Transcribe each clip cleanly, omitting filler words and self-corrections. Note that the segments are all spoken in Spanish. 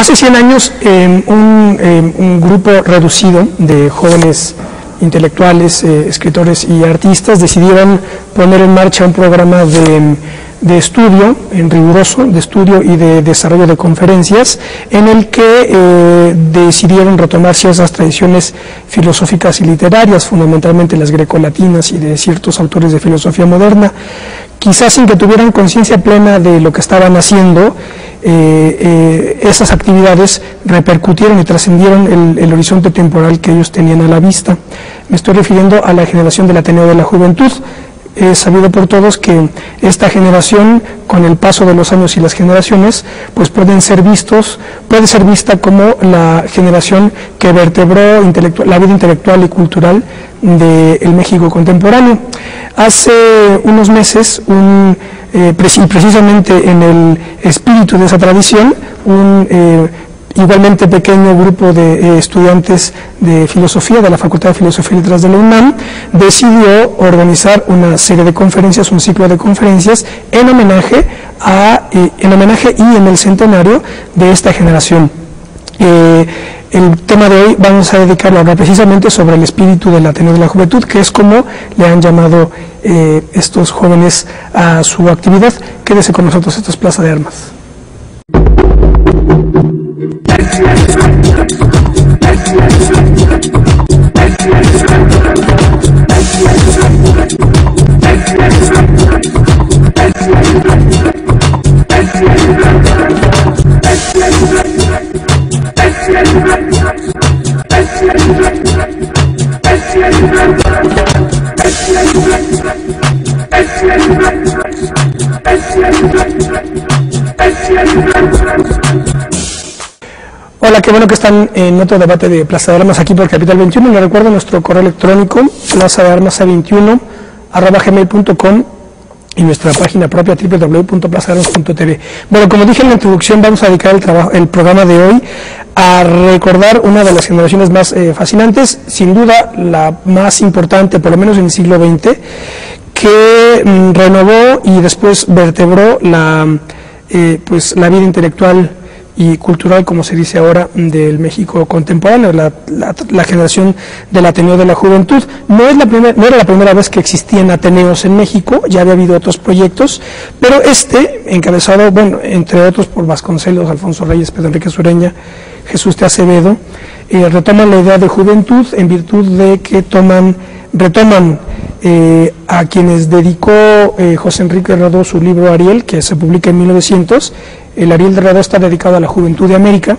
Hace 100 años un grupo reducido de jóvenes intelectuales, escritores y artistas decidieron poner en marcha un programa de estudio, riguroso, de estudio y de desarrollo de conferencias, en el que decidieron retomar ciertas tradiciones filosóficas y literarias, fundamentalmente las grecolatinas y de ciertos autores de filosofía moderna, quizás sin que tuvieran conciencia plena de lo que estaban haciendo. Esas actividades repercutieron y trascendieron el horizonte temporal que ellos tenían a la vista. Me estoy refiriendo a la generación del Ateneo de la Juventud. Es sabido por todos que esta generación, con el paso de los años y las generaciones, pues puede ser vista como la generación que vertebró la vida intelectual y cultural del México contemporáneo. Hace unos meses, precisamente en el espíritu de esa tradición, igualmente pequeño grupo de estudiantes de filosofía de la Facultad de Filosofía y Letras de la UNAM decidió organizar una serie de conferencias, un ciclo de conferencias en homenaje y en el centenario de esta generación. El tema de hoy vamos a dedicarlo ahora precisamente sobre el espíritu del Ateneo de la Juventud, que es como le han llamado estos jóvenes a su actividad. Quédese con nosotros, esto es Plaza de Armas. Hola, qué bueno que están en otro debate de Plaza de Armas aquí por Capital 21. Les recuerdo nuestro correo electrónico, plazadearmas21@gmail.com, y nuestra página propia www.plazadearmas.tv. Bueno, como dije en la introducción, vamos a dedicar el programa de hoy a recordar una de las generaciones más fascinantes, sin duda la más importante, por lo menos en el siglo XX, que renovó y después vertebró la vida intelectual y cultural, como se dice ahora, del México contemporáneo, la generación del Ateneo de la Juventud. No era la primera vez que existían Ateneos en México, ya había habido otros proyectos, pero encabezado, entre otros por Vasconcelos, Alfonso Reyes, Pedro Enrique Sureña, Jesús de Acevedo, retoman la idea de juventud en virtud de que retoman a quienes dedicó José Enrique Redó su libro Ariel, que se publica en 1900. El Ariel de Redó está dedicado a la juventud de América,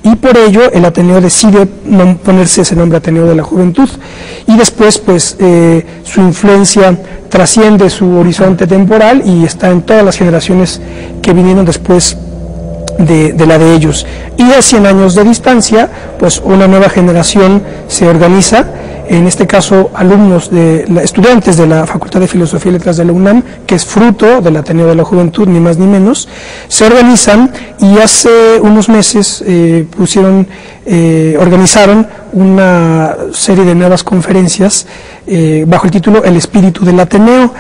y por ello el Ateneo decide ponerse ese nombre, Ateneo de la Juventud, y después su influencia trasciende su horizonte temporal y está en todas las generaciones que vinieron después de la de ellos. Y a 100 años de distancia, pues una nueva generación se organiza, en este caso estudiantes de la Facultad de Filosofía y Letras de la UNAM, que es fruto del Ateneo de la Juventud, ni más ni menos, se organizan y hace unos meses organizaron una serie de nuevas conferencias bajo el título El espíritu del Ateneo,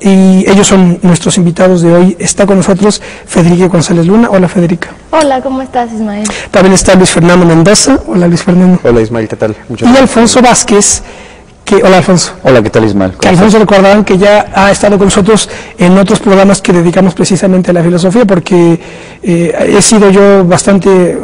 y ellos son nuestros invitados de hoy. Está con nosotros Federica González Luna. Hola, Federica. Hola, ¿cómo estás, Ismael? También está Luis Fernando Mendoza. Hola, Luis Fernando. Hola, Ismael, ¿qué tal? Y Alfonso Vázquez. Hola, Alfonso. Hola, ¿qué tal, Ismael? Que Alfonso recordarán que ya ha estado con nosotros en otros programas que dedicamos precisamente a la filosofía, porque he sido yo bastante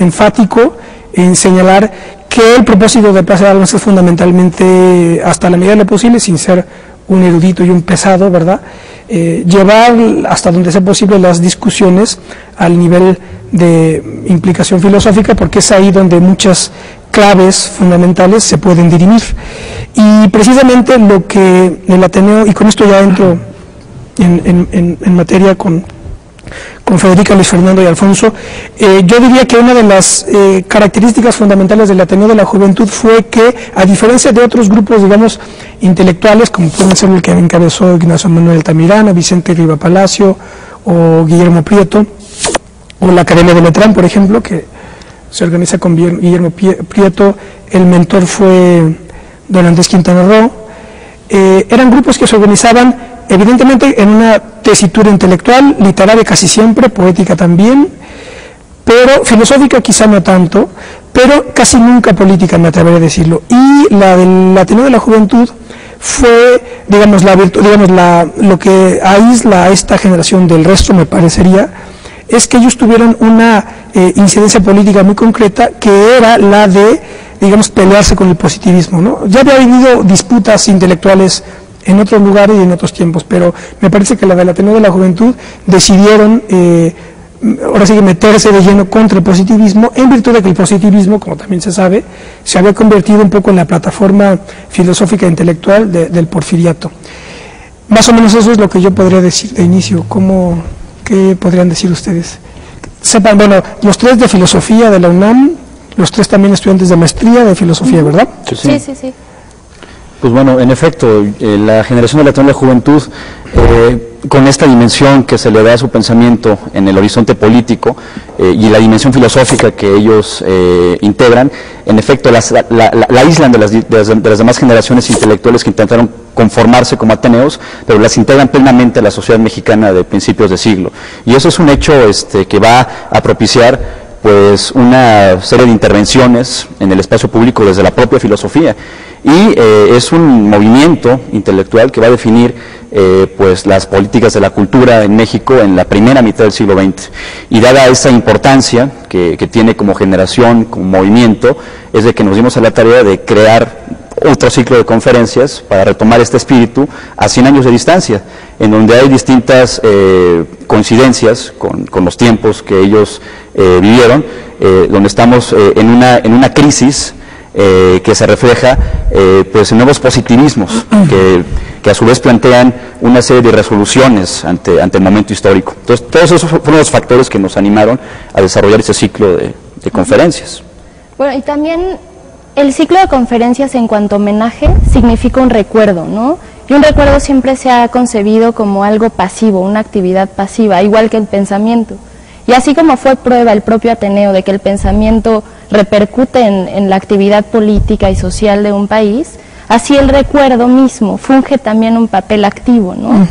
enfático en señalar que el propósito de Plaza de Armas es fundamentalmente, hasta la medida de lo posible, sin ser un erudito y un pesado, ¿verdad?, llevar hasta donde sea posible las discusiones al nivel de implicación filosófica, porque es ahí donde muchas claves fundamentales se pueden dirimir. Y precisamente lo que el Ateneo, y con esto ya entro en materia con Federica, Luis Fernando y Alfonso, yo diría que una de las características fundamentales del Ateneo de la Juventud fue que, a diferencia de otros grupos, digamos, intelectuales, como pueden ser el que encabezó Ignacio Manuel Altamirano, Vicente Riva Palacio o Guillermo Prieto, o la Academia de Letrán, por ejemplo, que se organiza con Guillermo Prieto, el mentor fue don Andrés Quintana Roo. Eran grupos que se organizaban evidentemente en una tesitura intelectual, literaria casi siempre, poética también, pero filosófica quizá no tanto, pero casi nunca política, me atreveré a decirlo. Y la del Ateneo de la Juventud fue, digamos, lo que aísla a esta generación del resto, me parecería, es que ellos tuvieron una incidencia política muy concreta, que era la de, digamos, pelearse con el positivismo, ¿no? Ya había habido disputas intelectuales en otros lugares y en otros tiempos, pero me parece que la del Ateneo de la Juventud decidieron ahora sí que meterse de lleno contra el positivismo, en virtud de que el positivismo, como también se sabe, se había convertido un poco en la plataforma filosófica e intelectual del porfiriato. Más o menos eso es lo que yo podría decir de inicio. ¿Qué podrían decir ustedes? Sepan, bueno, los tres de filosofía de la UNAM, los tres también estudiantes de maestría de filosofía, ¿verdad? Sí. Pues bueno, en efecto, la generación de la Ateneo de la Juventud, con esta dimensión que se le da a su pensamiento en el horizonte político y la dimensión filosófica que ellos integran, en efecto la aíslan de las demás generaciones intelectuales que intentaron conformarse como ateneos, pero las integran plenamente a la sociedad mexicana de principios de siglo. Y eso es un hecho que va a propiciar pues una serie de intervenciones en el espacio público desde la propia filosofía, y es un movimiento intelectual que va a definir pues las políticas de la cultura en México en la primera mitad del siglo XX. Y dada esa importancia que tiene como generación, como movimiento, es de que nos dimos a la tarea de crear otro ciclo de conferencias para retomar este espíritu a 100 años de distancia, en donde hay distintas coincidencias con los tiempos que ellos vivieron, donde estamos en una crisis que se refleja pues en nuevos positivismos que a su vez plantean una serie de resoluciones ante el momento histórico. Entonces, todos esos fueron los factores que nos animaron a desarrollar ese ciclo de conferencias. Bueno, y también el ciclo de conferencias en cuanto a homenaje significa un recuerdo, ¿no? Y un recuerdo siempre se ha concebido como algo pasivo, una actividad pasiva, igual que el pensamiento. Y así como fue prueba el propio Ateneo de que el pensamiento repercute en la actividad política y social de un país, así el recuerdo mismo funge también un papel activo, ¿no?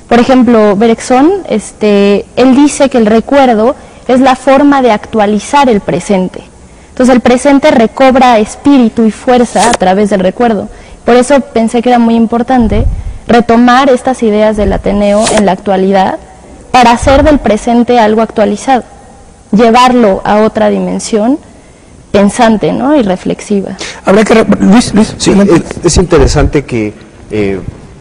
Por ejemplo, Bergson, él dice que el recuerdo es la forma de actualizar el presente. Entonces el presente recobra espíritu y fuerza a través del recuerdo. Por eso pensé que era muy importante retomar estas ideas del Ateneo en la actualidad para hacer del presente algo actualizado, llevarlo a otra dimensión pensante, ¿no? Y reflexiva. Habrá que Luis, sí, es interesante que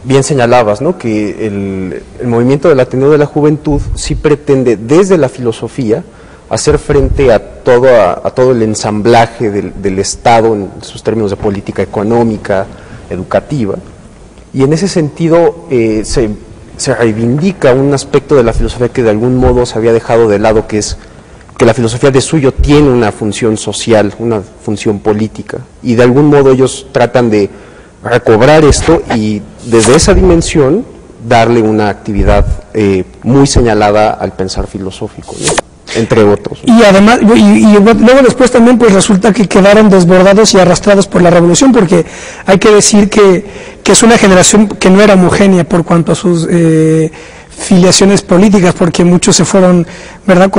bien señalabas, ¿no? Que el movimiento del Ateneo de la Juventud sí pretende desde la filosofía hacer frente a todo el ensamblaje del Estado en sus términos de política económica, educativa, y en ese sentido se reivindica un aspecto de la filosofía que de algún modo se había dejado de lado, que es que la filosofía de suyo tiene una función social, una función política, y de algún modo ellos tratan de recobrar esto y desde esa dimensión darle una actividad muy señalada al pensar filosófico, ¿no? Entre otros. Y además, y luego después también pues resulta que quedaron desbordados y arrastrados por la revolución, porque hay que decir que es una generación que no era homogénea por cuanto a sus filiaciones políticas, porque muchos se fueron, ¿verdad?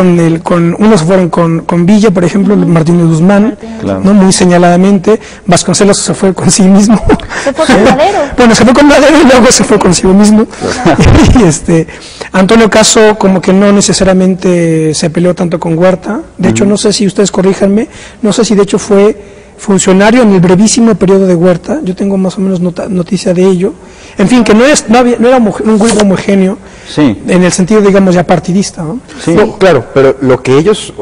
Unos se fueron con Villa, por ejemplo, Martínez Guzmán, claro, ¿no? Muy señaladamente. Vasconcelos se fue con sí mismo. Se fue con Madero. Bueno, se fue con Madero y luego se fue consigo mismo. Y Antonio Caso como que no necesariamente se peleó tanto con Huerta. De hecho, no sé si ustedes corríjanme, no sé si de hecho fue funcionario en el brevísimo periodo de Huerta. Yo tengo más o menos noticia de ello. En fin, que no era un grupo homogéneo, sí, en el sentido, digamos, ya partidista, ¿no? Sí. No, claro, pero lo que ellos,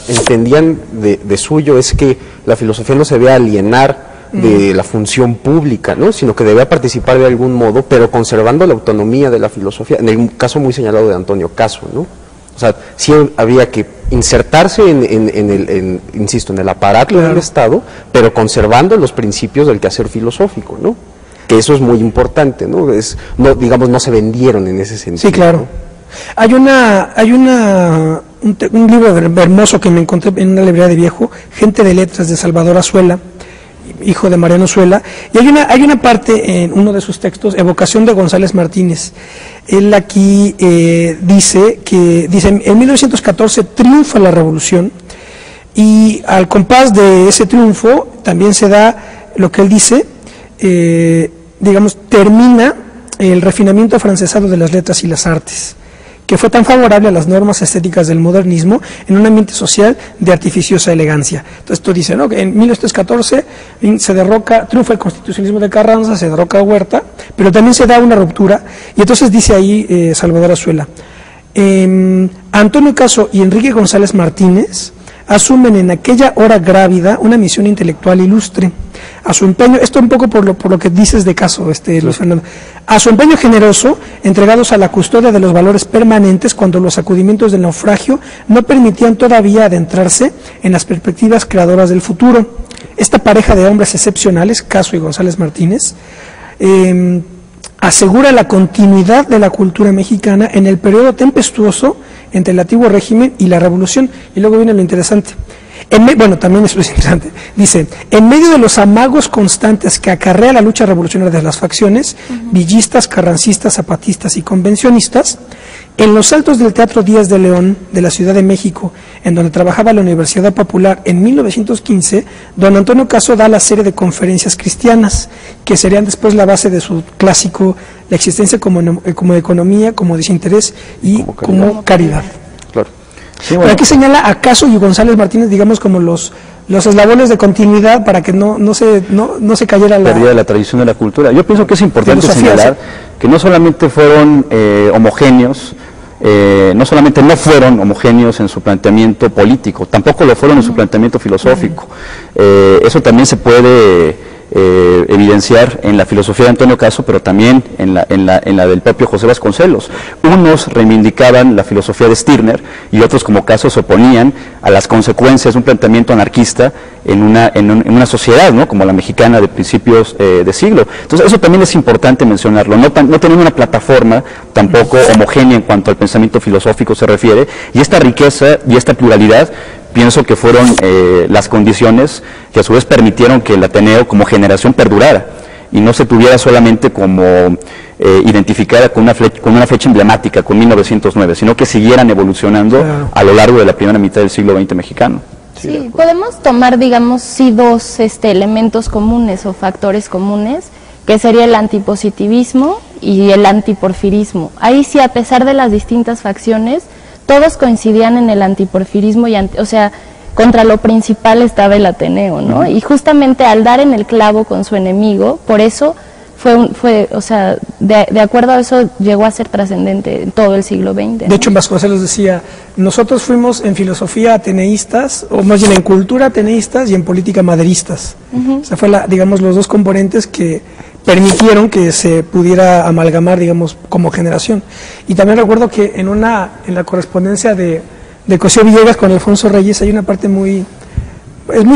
entendían de suyo es que la filosofía no se debe alienar de la función pública, ¿no? Sino que debía participar de algún modo, pero conservando la autonomía de la filosofía, en el caso muy señalado de Antonio Caso, ¿no? O sea, sí había que insertarse insisto, en el aparato, claro, del Estado, pero conservando los principios del quehacer filosófico, ¿no? Que eso es muy importante, ¿no? No se vendieron en ese sentido. Sí, claro. ¿No? Hay un libro hermoso que me encontré en una librería de viejo, Gente de Letras, de Salvador Azuela, hijo de Mariano Azuela, y hay una parte en uno de sus textos, Evocación de González Martínez. Él aquí dice, en 1914 triunfa la revolución Y al compás de ese triunfo también se da lo que él dice, digamos, termina el refinamiento afrancesado de las letras y las artes, que fue tan favorable a las normas estéticas del modernismo en un ambiente social de artificiosa elegancia. Entonces esto dice, ¿no?, que en 1914 se derroca, triunfa el constitucionalismo de Carranza, se derroca Huerta, pero también se da una ruptura, y entonces dice ahí Salvador Azuela, Antonio Caso y Enrique González Martínez asumen en aquella hora grávida una misión intelectual ilustre. A su empeño, esto un poco por lo que dices de Caso, Luis Fernando, a su empeño generoso, entregados a la custodia de los valores permanentes cuando los sacudimientos del naufragio no permitían todavía adentrarse en las perspectivas creadoras del futuro. Esta pareja de hombres excepcionales, Caso y González Martínez, asegura la continuidad de la cultura mexicana en el periodo tempestuoso entre el antiguo régimen y la revolución. Y luego viene lo interesante. Bueno, también eso es interesante. Dice, en medio de los amagos constantes que acarrea la lucha revolucionaria de las facciones, villistas, carrancistas, zapatistas y convencionistas, en los altos del Teatro Díaz de León de la Ciudad de México, en donde trabajaba la Universidad Popular en 1915, don Antonio Caso da la serie de conferencias cristianas, que serían después la base de su clásico, La existencia como economía, como desinterés y como caridad. Claro. Sí, Pero bueno, aquí señala a Caso y González Martínez, digamos, como los eslabones de continuidad para que no se cayera perdida la tradición de la cultura. Yo pienso que es importante filosofía, señalar que no solamente fueron homogéneos, no solamente no fueron homogéneos en su planteamiento político, tampoco lo fueron en su planteamiento filosófico. Eso también se puede evidenciar en la filosofía de Antonio Caso, pero también en la del propio José Vasconcelos. Unos reivindicaban la filosofía de Stirner y otros, como Caso, se oponían a las consecuencias de un planteamiento anarquista en una sociedad, ¿no?, como la mexicana de principios de siglo. Entonces eso también es importante mencionarlo, no teniendo una plataforma tampoco homogénea en cuanto al pensamiento filosófico se refiere, y esta riqueza y esta pluralidad pienso que fueron las condiciones que a su vez permitieron que el Ateneo como generación perdurara y no se tuviera solamente como identificada con una fecha emblemática, con 1909, sino que siguieran evolucionando a lo largo de la primera mitad del siglo XX mexicano. Sí, podemos tomar, digamos, sí, dos elementos comunes o factores comunes, que sería el antipositivismo y el antiporfirismo. Ahí sí, a pesar de las distintas facciones, todos coincidían en el antiporfirismo, o sea, contra lo principal estaba el Ateneo, ¿no? Y justamente al dar en el clavo con su enemigo, por eso o sea, de acuerdo a eso llegó a ser trascendente en todo el siglo XX, ¿no? De hecho, Vasconcelos decía, nosotros fuimos en filosofía ateneístas, o más bien en cultura ateneístas y en política maderistas. O sea, fue digamos, los dos componentes que permitieron que se pudiera amalgamar, digamos, como generación. Y también recuerdo que en la correspondencia de Cosío Villegas con Alfonso Reyes hay una parte muy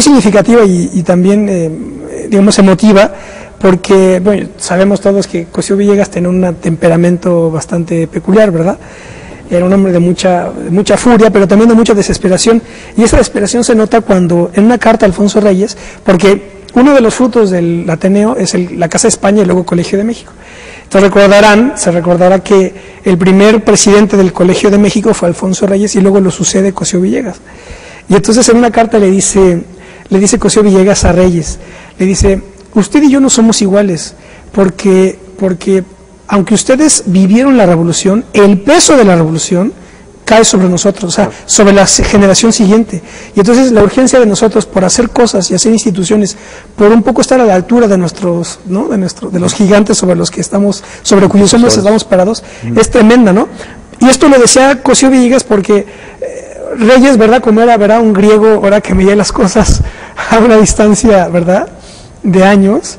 significativa y también, digamos, emotiva, porque, bueno, sabemos todos que Cosío Villegas tenía un temperamento bastante peculiar, ¿verdad? Era un hombre de mucha furia, pero también de mucha desesperación, y esa desesperación se nota cuando, en una carta a Alfonso Reyes, porque uno de los frutos del Ateneo es la Casa de España y luego Colegio de México. Entonces se recordará que el primer presidente del Colegio de México fue Alfonso Reyes y luego lo sucede Cosío Villegas. Y entonces en una carta le dice Cosío Villegas a Reyes, le dice, usted y yo no somos iguales, porque aunque ustedes vivieron la revolución, el peso de la revolución cae sobre nosotros, o sea, sobre la generación siguiente. Y entonces la urgencia de nosotros por hacer cosas y hacer instituciones, por un poco estar a la altura de nuestros, ¿no?, de los gigantes sobre cuyos hombros estamos parados, es tremenda, ¿no? Y esto lo decía Cosío Villegas porque Reyes, ¿verdad?, como era, ¿verdad?, un griego, ahora que veía las cosas a una distancia, ¿verdad?, de años,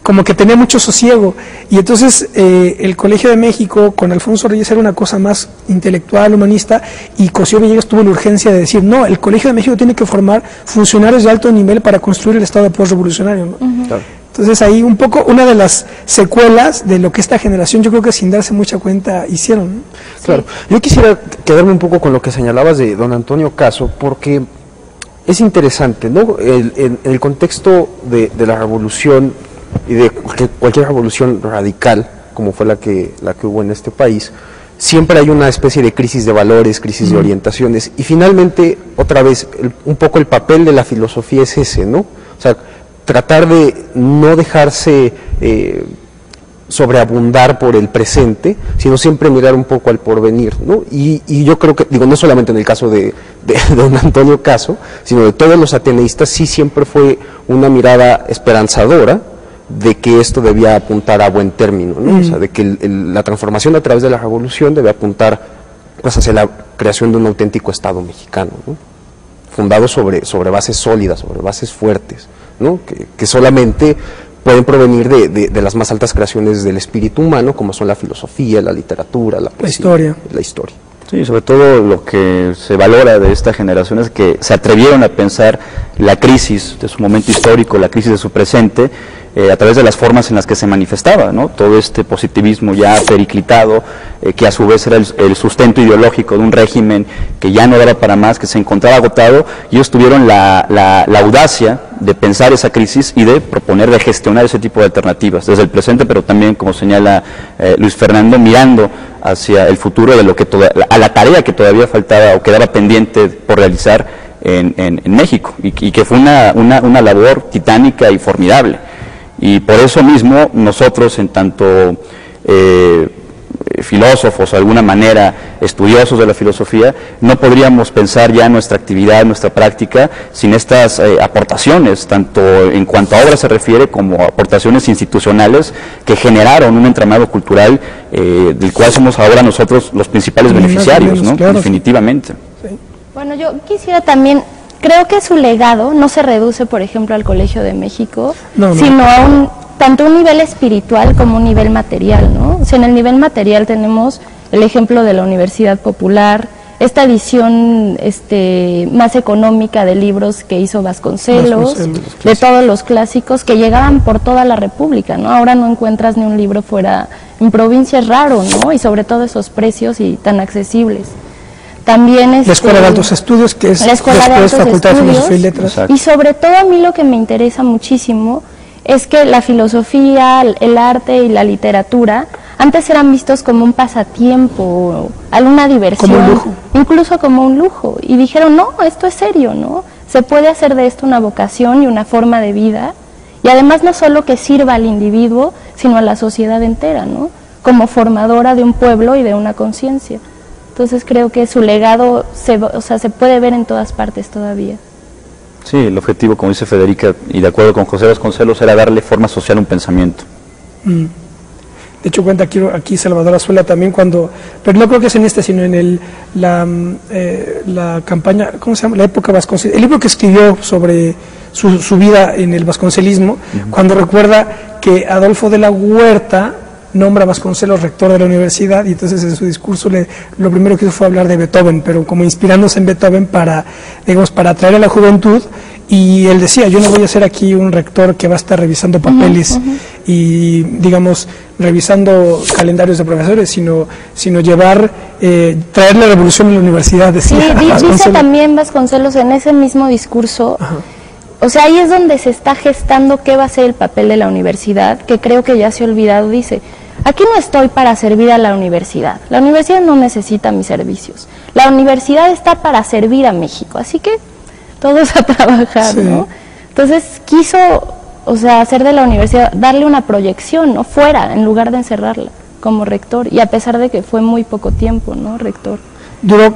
como que tenía mucho sosiego, y entonces el Colegio de México con Alfonso Reyes era una cosa más intelectual, humanista, y Cosío Villegas tuvo la urgencia de decir, no, el Colegio de México tiene que formar funcionarios de alto nivel para construir el Estado postrevolucionario, ¿no? Claro. Entonces ahí un poco una de las secuelas de lo que esta generación, yo creo que sin darse mucha cuenta, hicieron, ¿no? Claro, yo quisiera quedarme un poco con lo que señalabas de don Antonio Caso, porque es interesante, ¿no? En el contexto de la revolución y de cualquier revolución radical, como fue la que hubo en este país, siempre hay una especie de crisis de valores, crisis de orientaciones, y finalmente, otra vez, un poco el papel de la filosofía es ese, ¿no? O sea, tratar de no dejarse sobreabundar por el presente, sino siempre mirar un poco al porvenir, ¿no? Y yo creo que, digo, no solamente en el caso de don Antonio Caso, sino de todos los ateneístas, sí siempre fue una mirada esperanzadora de que esto debía apuntar a buen término, ¿no? O sea, de que la transformación a través de la revolución debe apuntar pues hacia la creación de un auténtico Estado mexicano, ¿no? Fundado sobre bases sólidas, sobre bases fuertes, ¿no? Que solamente pueden provenir de las más altas creaciones del espíritu humano, como son la filosofía, la literatura, la poesía, la historia. Sí, sobre todo lo que se valora de esta generación es que se atrevieron a pensar la crisis de su momento histórico, la crisis de su presente, a través de las formas en las que se manifestaba, ¿no? Todo este positivismo ya periclitado, que a su vez era el sustento ideológico de un régimen que ya no daba para más, que se encontraba agotado, y ellos tuvieron la audacia de pensar esa crisis y de proponer, de gestionar ese tipo de alternativas, desde el presente, pero también, como señala Luis Fernando, mirando hacia el futuro de lo que a la tarea que todavía faltaba o quedaba pendiente por realizar en México, y que fue una labor titánica y formidable. Y por eso mismo nosotros, en tanto filósofos, de alguna manera estudiosos de la filosofía, no podríamos pensar ya nuestra actividad, nuestra práctica, sin estas aportaciones, tanto en cuanto a obras se refiere, como aportaciones institucionales que generaron un entramado cultural del cual somos ahora nosotros los principales beneficiarios, ¿no? Claro. Definitivamente. Sí. Bueno, yo quisiera también... Creo que su legado no se reduce, por ejemplo, al Colegio de México, sino a tanto un nivel espiritual como un nivel material, ¿no? O sea, en el nivel material tenemos el ejemplo de la Universidad Popular, esta edición más económica de libros que hizo Vasconcelos, de todos los clásicos que llegaban por toda la República, ¿no? Ahora no encuentras ni un libro fuera, en provincia es raro, ¿no? Y sobre todo esos precios y tan accesibles. También la Escuela de Altos Estudios, que es la Escuela de Altos Facultad de Estudios, Filosofía y Letras. Y sobre todo a mí lo que me interesa muchísimo es que la filosofía, el arte y la literatura antes eran vistos como un pasatiempo, alguna diversión, como un lujo. Incluso como un lujo, y dijeron, no, esto es serio, ¿no? Se puede hacer de esto una vocación y una forma de vida, y además no solo que sirva al individuo, sino a la sociedad entera, ¿no? Como formadora de un pueblo y de una conciencia. Entonces creo que su legado se puede ver en todas partes todavía. Sí, el objetivo, como dice Federica, y de acuerdo con José Vasconcelos, era darle forma social a un pensamiento. De hecho, cuenta aquí Salvador Azuela también pero no creo que es en sino en la campaña, ¿cómo se llama? La época Vasconcelos, el libro que escribió sobre su vida en el vasconcelismo, cuando recuerda que Adolfo de la Huerta nombra a Vasconcelos rector de la universidad, y entonces en su discurso lo primero que hizo fue hablar de Beethoven, pero como inspirándose en Beethoven para atraer a la juventud, y él decía, yo no voy a ser aquí un rector que va a estar revisando papeles y, digamos, revisando calendarios de profesores, sino traer la revolución en la universidad, decía. Sí, dice también Vasconcelos en ese mismo discurso, o sea, ahí es donde se está gestando qué va a ser el papel de la universidad, que creo que ya se ha olvidado, dice, aquí no estoy para servir a la universidad no necesita mis servicios, la universidad está para servir a México, así que todos a trabajar, ¿no? Entonces quiso, hacer de la universidad, darle una proyección, ¿no? Fuera, en lugar de encerrarla como rector, y a pesar de que fue muy poco tiempo, ¿no? Rector. Duró,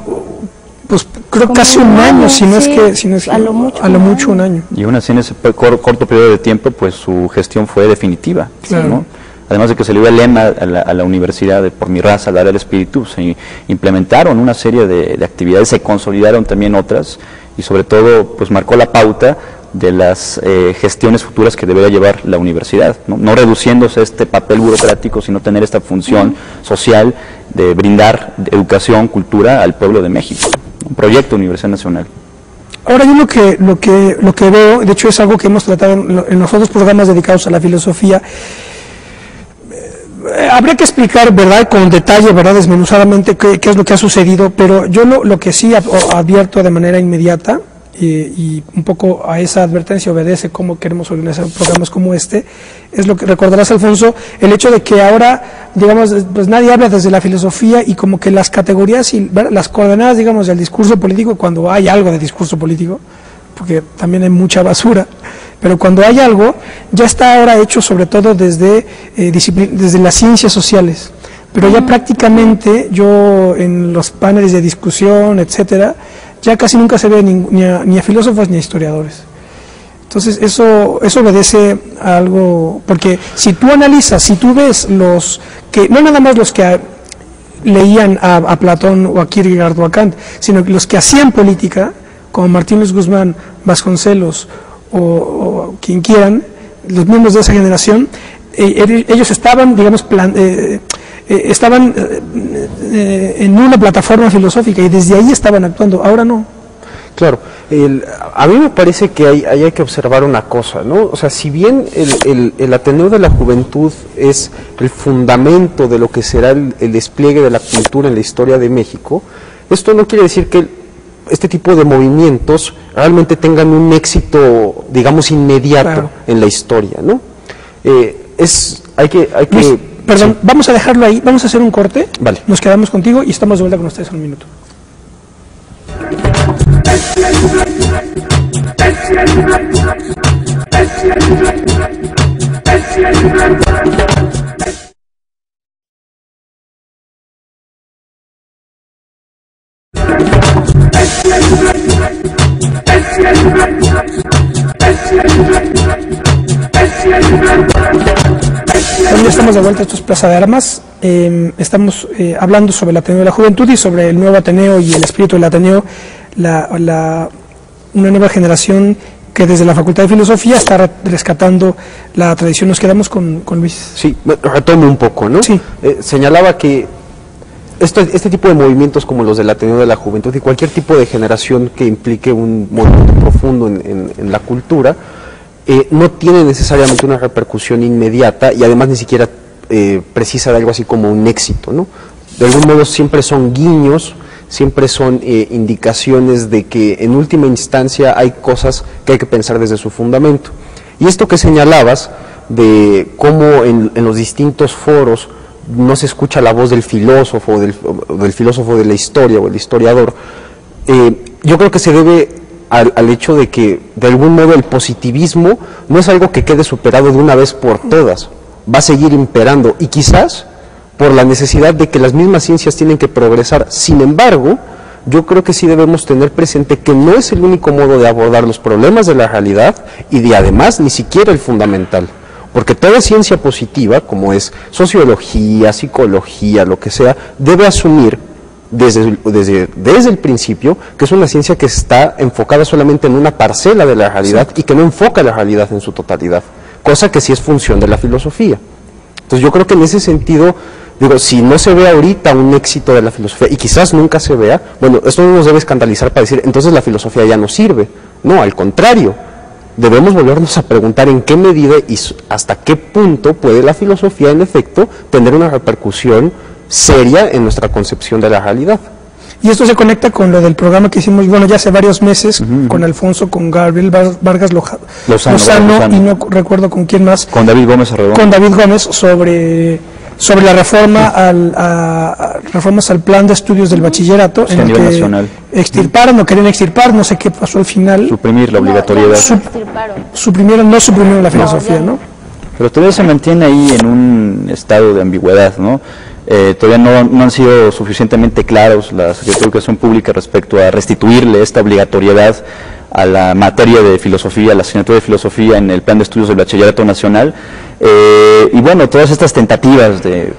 pues creo casi un año, si no es que a lo mucho un año. Y aún así en ese corto periodo de tiempo, pues su gestión fue definitiva, claro, ¿no? Además de que se le dio el lema a la universidad de por mi raza, dar el espíritu, se implementaron una serie de actividades, se consolidaron también otras, y sobre todo pues marcó la pauta de las gestiones futuras que debería llevar la universidad, no reduciéndose a este papel burocrático, sino tener esta función social de brindar educación, cultura al pueblo de México, un proyecto de Universidad Nacional. Ahora yo lo que veo, de hecho es algo que hemos tratado en los otros programas dedicados a la filosofía. Habría que explicar, ¿verdad?, con detalle, ¿verdad?, desmenuzadamente qué es lo que ha sucedido, pero yo lo que sí advierto de manera inmediata y un poco a esa advertencia obedece cómo queremos organizar programas como este, es lo que recordarás, Alfonso, el hecho de que ahora, digamos, pues nadie habla desde la filosofía y como que las categorías y las coordenadas, digamos, del discurso político, cuando hay algo de discurso político, porque también hay mucha basura, pero cuando hay algo, ya está ahora hecho sobre todo desde las ciencias sociales, pero ya prácticamente yo en los paneles de discusión, etcétera, ya casi nunca se ve ni a filósofos ni a historiadores. Entonces eso obedece a algo, porque si tú analizas, si tú ves los que, no nada más los que leían a Platón o a Kierkegaard o a Kant, sino los que hacían política, como Martín Luis Guzmán, Vasconcelos o quien quieran, los miembros de esa generación, ellos estaban, digamos, estaban en una plataforma filosófica y desde ahí estaban actuando, ahora no. Claro, a mí me parece que hay que observar una cosa, ¿no? O sea, si bien el Ateneo de la Juventud es el fundamento de lo que será el despliegue de la cultura en la historia de México, esto no quiere decir que este tipo de movimientos realmente tengan un éxito, digamos, inmediato, claro, en la historia, ¿no? Hay que Luis, perdón, sí, vamos a dejarlo ahí, vamos a hacer un corte, vale, nos quedamos contigo y estamos de vuelta con ustedes en un minuto. Bueno, estamos de vuelta, esto es Plaza de Armas, estamos hablando sobre el Ateneo de la Juventud y sobre el nuevo Ateneo y el espíritu del Ateneo, una nueva generación que desde la Facultad de Filosofía está rescatando la tradición. Nos quedamos con Luis. Sí, retomo un poco, ¿no? Sí. Señalaba que este tipo de movimientos como los del Ateneo de la Juventud y cualquier tipo de generación que implique un movimiento profundo en la cultura, no tiene necesariamente una repercusión inmediata y además ni siquiera precisa de algo así como un éxito, ¿no? De algún modo siempre son guiños, siempre son indicaciones de que en última instancia hay cosas que hay que pensar desde su fundamento. Y esto que señalabas de cómo en los distintos foros no se escucha la voz del filósofo, del filósofo de la historia o el historiador, yo creo que se debe al hecho de que de algún modo el positivismo no es algo que quede superado de una vez por todas, va a seguir imperando y quizás por la necesidad de que las mismas ciencias tienen que progresar. Sin embargo, yo creo que sí debemos tener presente que no es el único modo de abordar los problemas de la realidad y de además ni siquiera el fundamental. Porque toda ciencia positiva, como es sociología, psicología, lo que sea, debe asumir desde el principio que es una ciencia que está enfocada solamente en una parcela de la realidad y que no enfoca la realidad en su totalidad, cosa que sí es función de la filosofía. Entonces yo creo que en ese sentido, digo, si no se ve ahorita un éxito de la filosofía, y quizás nunca se vea, bueno, esto no nos debe escandalizar para decir, entonces la filosofía ya no sirve. No, al contrario, debemos volvernos a preguntar en qué medida y hasta qué punto puede la filosofía, en efecto, tener una repercusión seria en nuestra concepción de la realidad. Y esto se conecta con lo del programa que hicimos, bueno, ya hace varios meses, con Alfonso, con Gabriel Vargas Lozano, y no recuerdo con quién más. Con David Gómez Arredondo. Con David Gómez, sobre la reforma reformas al plan de estudios del bachillerato, en el que nacional. Extirparon o querían extirpar, no sé qué pasó al final. Suprimir la obligatoriedad. Suprimieron la filosofía, ¿no? Pero todavía se mantiene ahí en un estado de ambigüedad, ¿no? Todavía no han sido suficientemente claros la Secretaría de Educación Pública respecto a restituirle esta obligatoriedad a la materia de filosofía, a la asignatura de filosofía en el plan de estudios del bachillerato nacional. Y bueno, todas estas tentativas de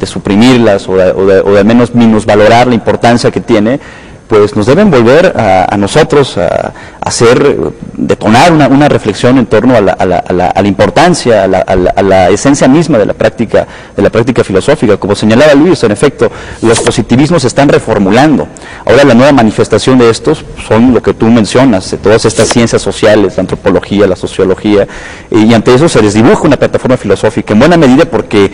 suprimirlas o de al menos minusvalorar la importancia que tiene, pues nos deben volver a nosotros a detonar una reflexión en torno a la importancia, a la esencia misma de la práctica filosófica. Como señalaba Luis, en efecto, los positivismos se están reformulando. Ahora la nueva manifestación de estos son lo que tú mencionas, de todas estas ciencias sociales, la antropología, la sociología, y ante eso se desdibuja una plataforma filosófica, en buena medida porque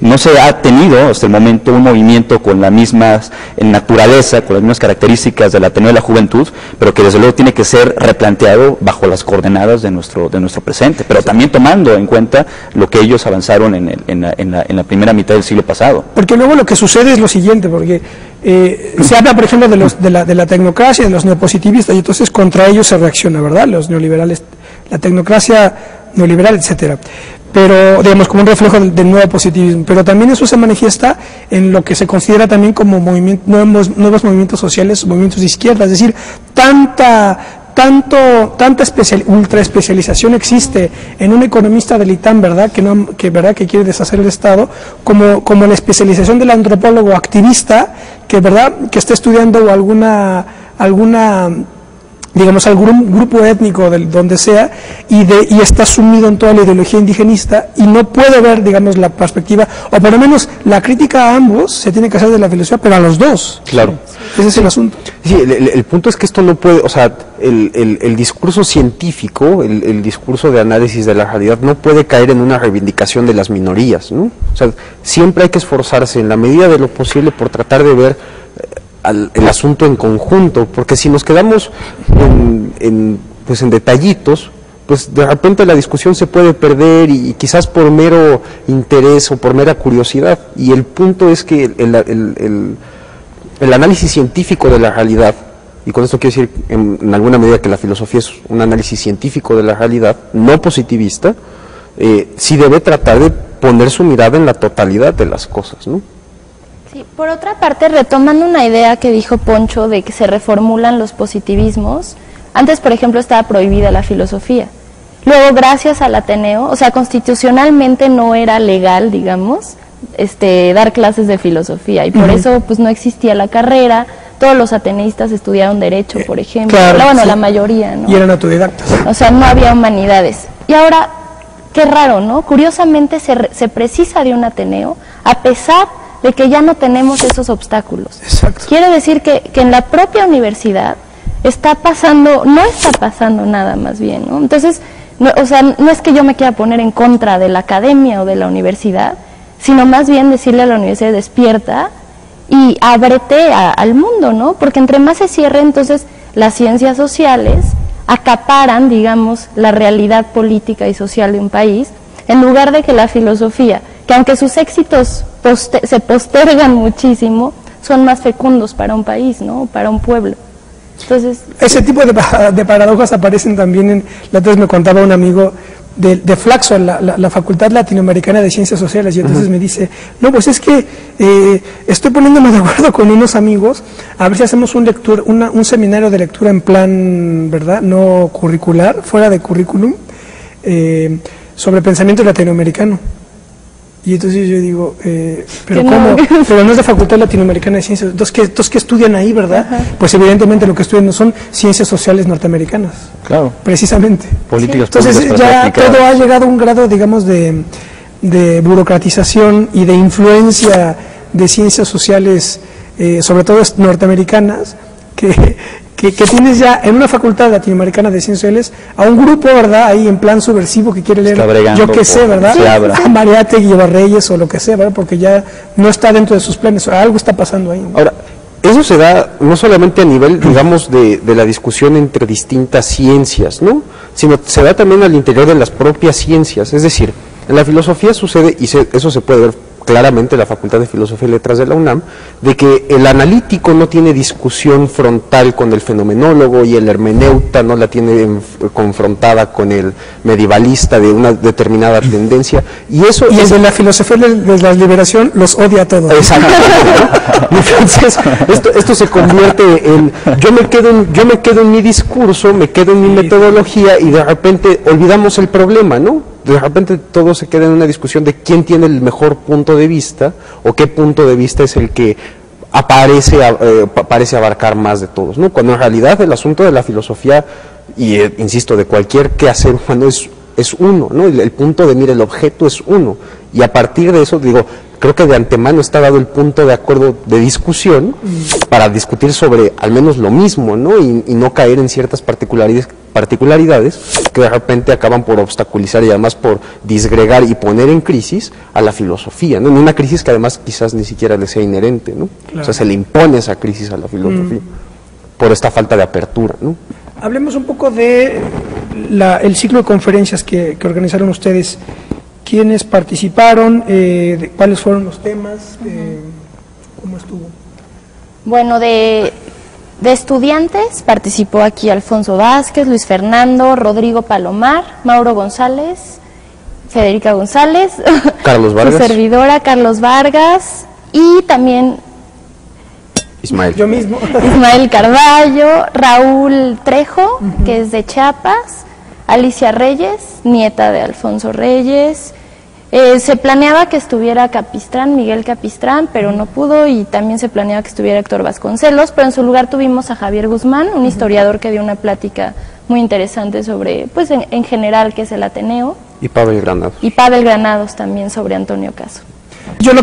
no se ha tenido hasta el momento un movimiento con la misma naturaleza, con las mismas características del Ateneo de la Juventud, pero que desde desde luego tiene que ser replanteado bajo las coordenadas de nuestro presente, pero también tomando en cuenta lo que ellos avanzaron en la primera mitad del siglo pasado. Porque luego lo que sucede es lo siguiente, porque se habla, por ejemplo, de la tecnocracia, de los neopositivistas, y entonces contra ellos se reacciona, ¿verdad? Los neoliberales, la tecnocracia neoliberal, etcétera. Pero, digamos, como un reflejo del nuevo positivismo. Pero también eso se manifiesta en lo que se considera también como nuevos movimientos sociales, movimientos de izquierda, es decir, tanta ultra especialización existe en un economista del ITAM, ¿verdad? Que quiere deshacer el Estado, como la especialización del antropólogo activista, ¿verdad? Que está estudiando alguna digamos, algún grupo étnico donde sea, y está sumido en toda la ideología indigenista, y no puede ver, digamos, la perspectiva, o por lo menos la crítica a ambos se tiene que hacer de la filosofía, pero a los dos. Claro. Ese es el asunto. Sí, el punto es que esto no puede, o sea, el discurso científico, el discurso de análisis de la realidad no puede caer en una reivindicación de las minorías, ¿no? O sea, siempre hay que esforzarse en la medida de lo posible por tratar de ver el asunto en conjunto, porque si nos quedamos en detallitos, pues de repente la discusión se puede perder y quizás por mero interés o por mera curiosidad, y el punto es que el análisis científico de la realidad, y con esto quiero decir en alguna medida que la filosofía es un análisis científico de la realidad, no positivista, sí debe tratar de poner su mirada en la totalidad de las cosas, ¿no? Sí, por otra parte, retomando una idea que dijo Poncho de que se reformulan los positivismos, antes, por ejemplo, estaba prohibida la filosofía. Luego, gracias al Ateneo, o sea, constitucionalmente no era legal, digamos, dar clases de filosofía, y por eso pues no existía la carrera. Todos los ateneístas estudiaron Derecho, por ejemplo, claro, bueno, sí. La mayoría, ¿no? Y eran autodidactas. O sea, no había humanidades. Y ahora, qué raro, ¿no? Curiosamente se precisa de un Ateneo, a pesar de que ya no tenemos esos obstáculos. Exacto. Quiere decir que en la propia universidad no está pasando nada, más bien, ¿no? Entonces, no es que yo me quiera poner en contra de la academia o de la universidad, sino más bien decirle a la universidad: despierta y ábrete al mundo, ¿no? Porque entre más se cierre, entonces las ciencias sociales acaparan, digamos, la realidad política y social de un país, en lugar de que la filosofía, que aunque sus éxitos se postergan muchísimo, son más fecundos para un país, ¿no? Para un pueblo. Entonces, ese tipo de paradojas aparecen también la otra vez me contaba un amigo de Flaxo, la Facultad Latinoamericana de Ciencias Sociales, y entonces me dice: no, pues es que estoy poniéndome de acuerdo con unos amigos a ver si hacemos un seminario de lectura en plan, ¿verdad?, no curricular, fuera de currículum, sobre pensamiento latinoamericano. Y entonces yo digo, ¿pero cómo? Pero no es de Facultad Latinoamericana de Ciencias. Entonces, ¿qué estudian ahí, verdad? Ajá. Pues evidentemente lo que estudian no son ciencias sociales norteamericanas. Claro. Precisamente. Políticas públicas. Entonces ya todo ha llegado a un grado, digamos, de burocratización y de influencia de ciencias sociales, sobre todo norteamericanas, que tienes ya en una facultad latinoamericana de ciencias sociales a un grupo, ¿verdad?, ahí en plan subversivo que quiere leer, yo qué sé, ¿verdad?, a Mariátegui o a Reyes o lo que sea, ¿verdad?, porque ya no está dentro de sus planes, algo está pasando ahí, ¿no? Ahora, eso se da no solamente a nivel, digamos, de la discusión entre distintas ciencias, ¿no?, sino se da también al interior de las propias ciencias. Es decir, en la filosofía sucede, y eso se puede ver claramente en la Facultad de Filosofía y Letras de la UNAM, de que el analítico no tiene discusión frontal con el fenomenólogo, y el hermeneuta no la tiene confrontada con el medievalista de una determinada tendencia, y eso... Y el de la filosofía de la liberación los odia a todos. Exactamente, ¿no? Entonces, esto se convierte en... Yo me quedo en mi discurso, me quedo en mi metodología, y de repente olvidamos el problema, ¿no? De repente todo se queda en una discusión de quién tiene el mejor punto de vista, o qué punto de vista es el que parece abarcar más de todos, ¿no? Cuando en realidad el asunto de la filosofía, y insisto, de cualquier quehacer humano es uno, ¿no? El punto de mira, el objeto es uno, y a partir de eso, digo, creo que de antemano está dado el punto de acuerdo de discusión para discutir sobre al menos lo mismo, ¿no? Y no caer en ciertas particularidades que de repente acaban por obstaculizar y además por disgregar y poner en crisis a la filosofía, ¿no? En una crisis que además quizás ni siquiera le sea inherente, ¿no? Claro. O sea, se le impone esa crisis a la filosofía por esta falta de apertura, ¿no? Hablemos un poco de el ciclo de conferencias que organizaron ustedes. ¿Quiénes participaron? ¿Cuáles fueron los temas? ¿Cómo estuvo? Bueno, de estudiantes participó aquí Alfonso Vázquez, Luis Fernando, Rodrigo Palomar, Mauro González, Federica González, Carlos Vargas, su servidora Carlos Vargas y también Ismael. Yo mismo. Ismael Carballo, Raúl Trejo, que es de Chiapas, Alicia Reyes, nieta de Alfonso Reyes. Se planeaba que estuviera Capistrán, Miguel Capistrán, pero no pudo, y también se planeaba que estuviera Héctor Vasconcelos, pero en su lugar tuvimos a Javier Guzmán, un historiador que dio una plática muy interesante sobre, pues en general, qué es el Ateneo. Y Pavel Granados. Y Pavel Granados también sobre Antonio Caso. Yo lo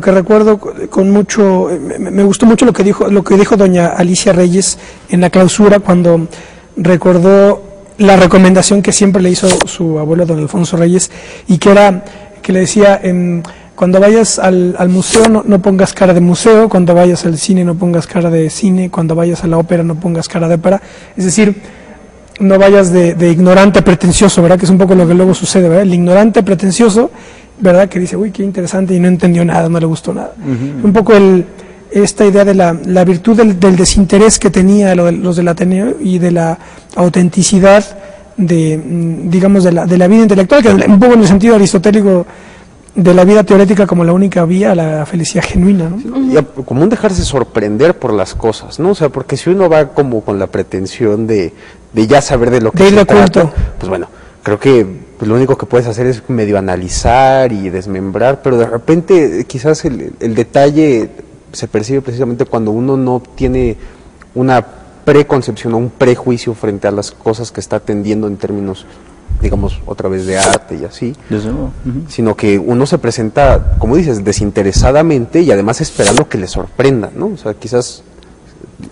que recuerdo con mucho, me gustó mucho lo que dijo doña Alicia Reyes en la clausura, cuando recordó la recomendación que siempre le hizo su abuelo don Alfonso Reyes, y que le decía, cuando vayas al museo no pongas cara de museo, cuando vayas al cine no pongas cara de cine, cuando vayas a la ópera no pongas cara de ópera, es decir, no vayas de ignorante pretencioso, ¿verdad? Que es un poco lo que luego sucede, ¿verdad? El ignorante pretencioso, ¿verdad? Que dice, uy, qué interesante, y no entendió nada, no le gustó nada. Un poco esta idea de la virtud del desinterés que tenía los del Ateneo, y de la autenticidad digamos, de la vida intelectual, que un poco en el sentido aristotélico de la vida teórica como la única vía a la felicidad genuina, ¿no? Y como un dejarse sorprender por las cosas, ¿no? O sea, porque si uno va como con la pretensión de ya saber de lo que se trata, pues bueno, creo que lo único que puedes hacer es medio analizar y desmembrar, pero de repente quizás el detalle se percibe precisamente cuando uno no tiene una preconcepción o un prejuicio frente a las cosas que está atendiendo en términos, digamos, otra vez de arte y así, sino que uno se presenta, como dices, desinteresadamente y además esperando que le sorprenda, ¿no? O sea, quizás,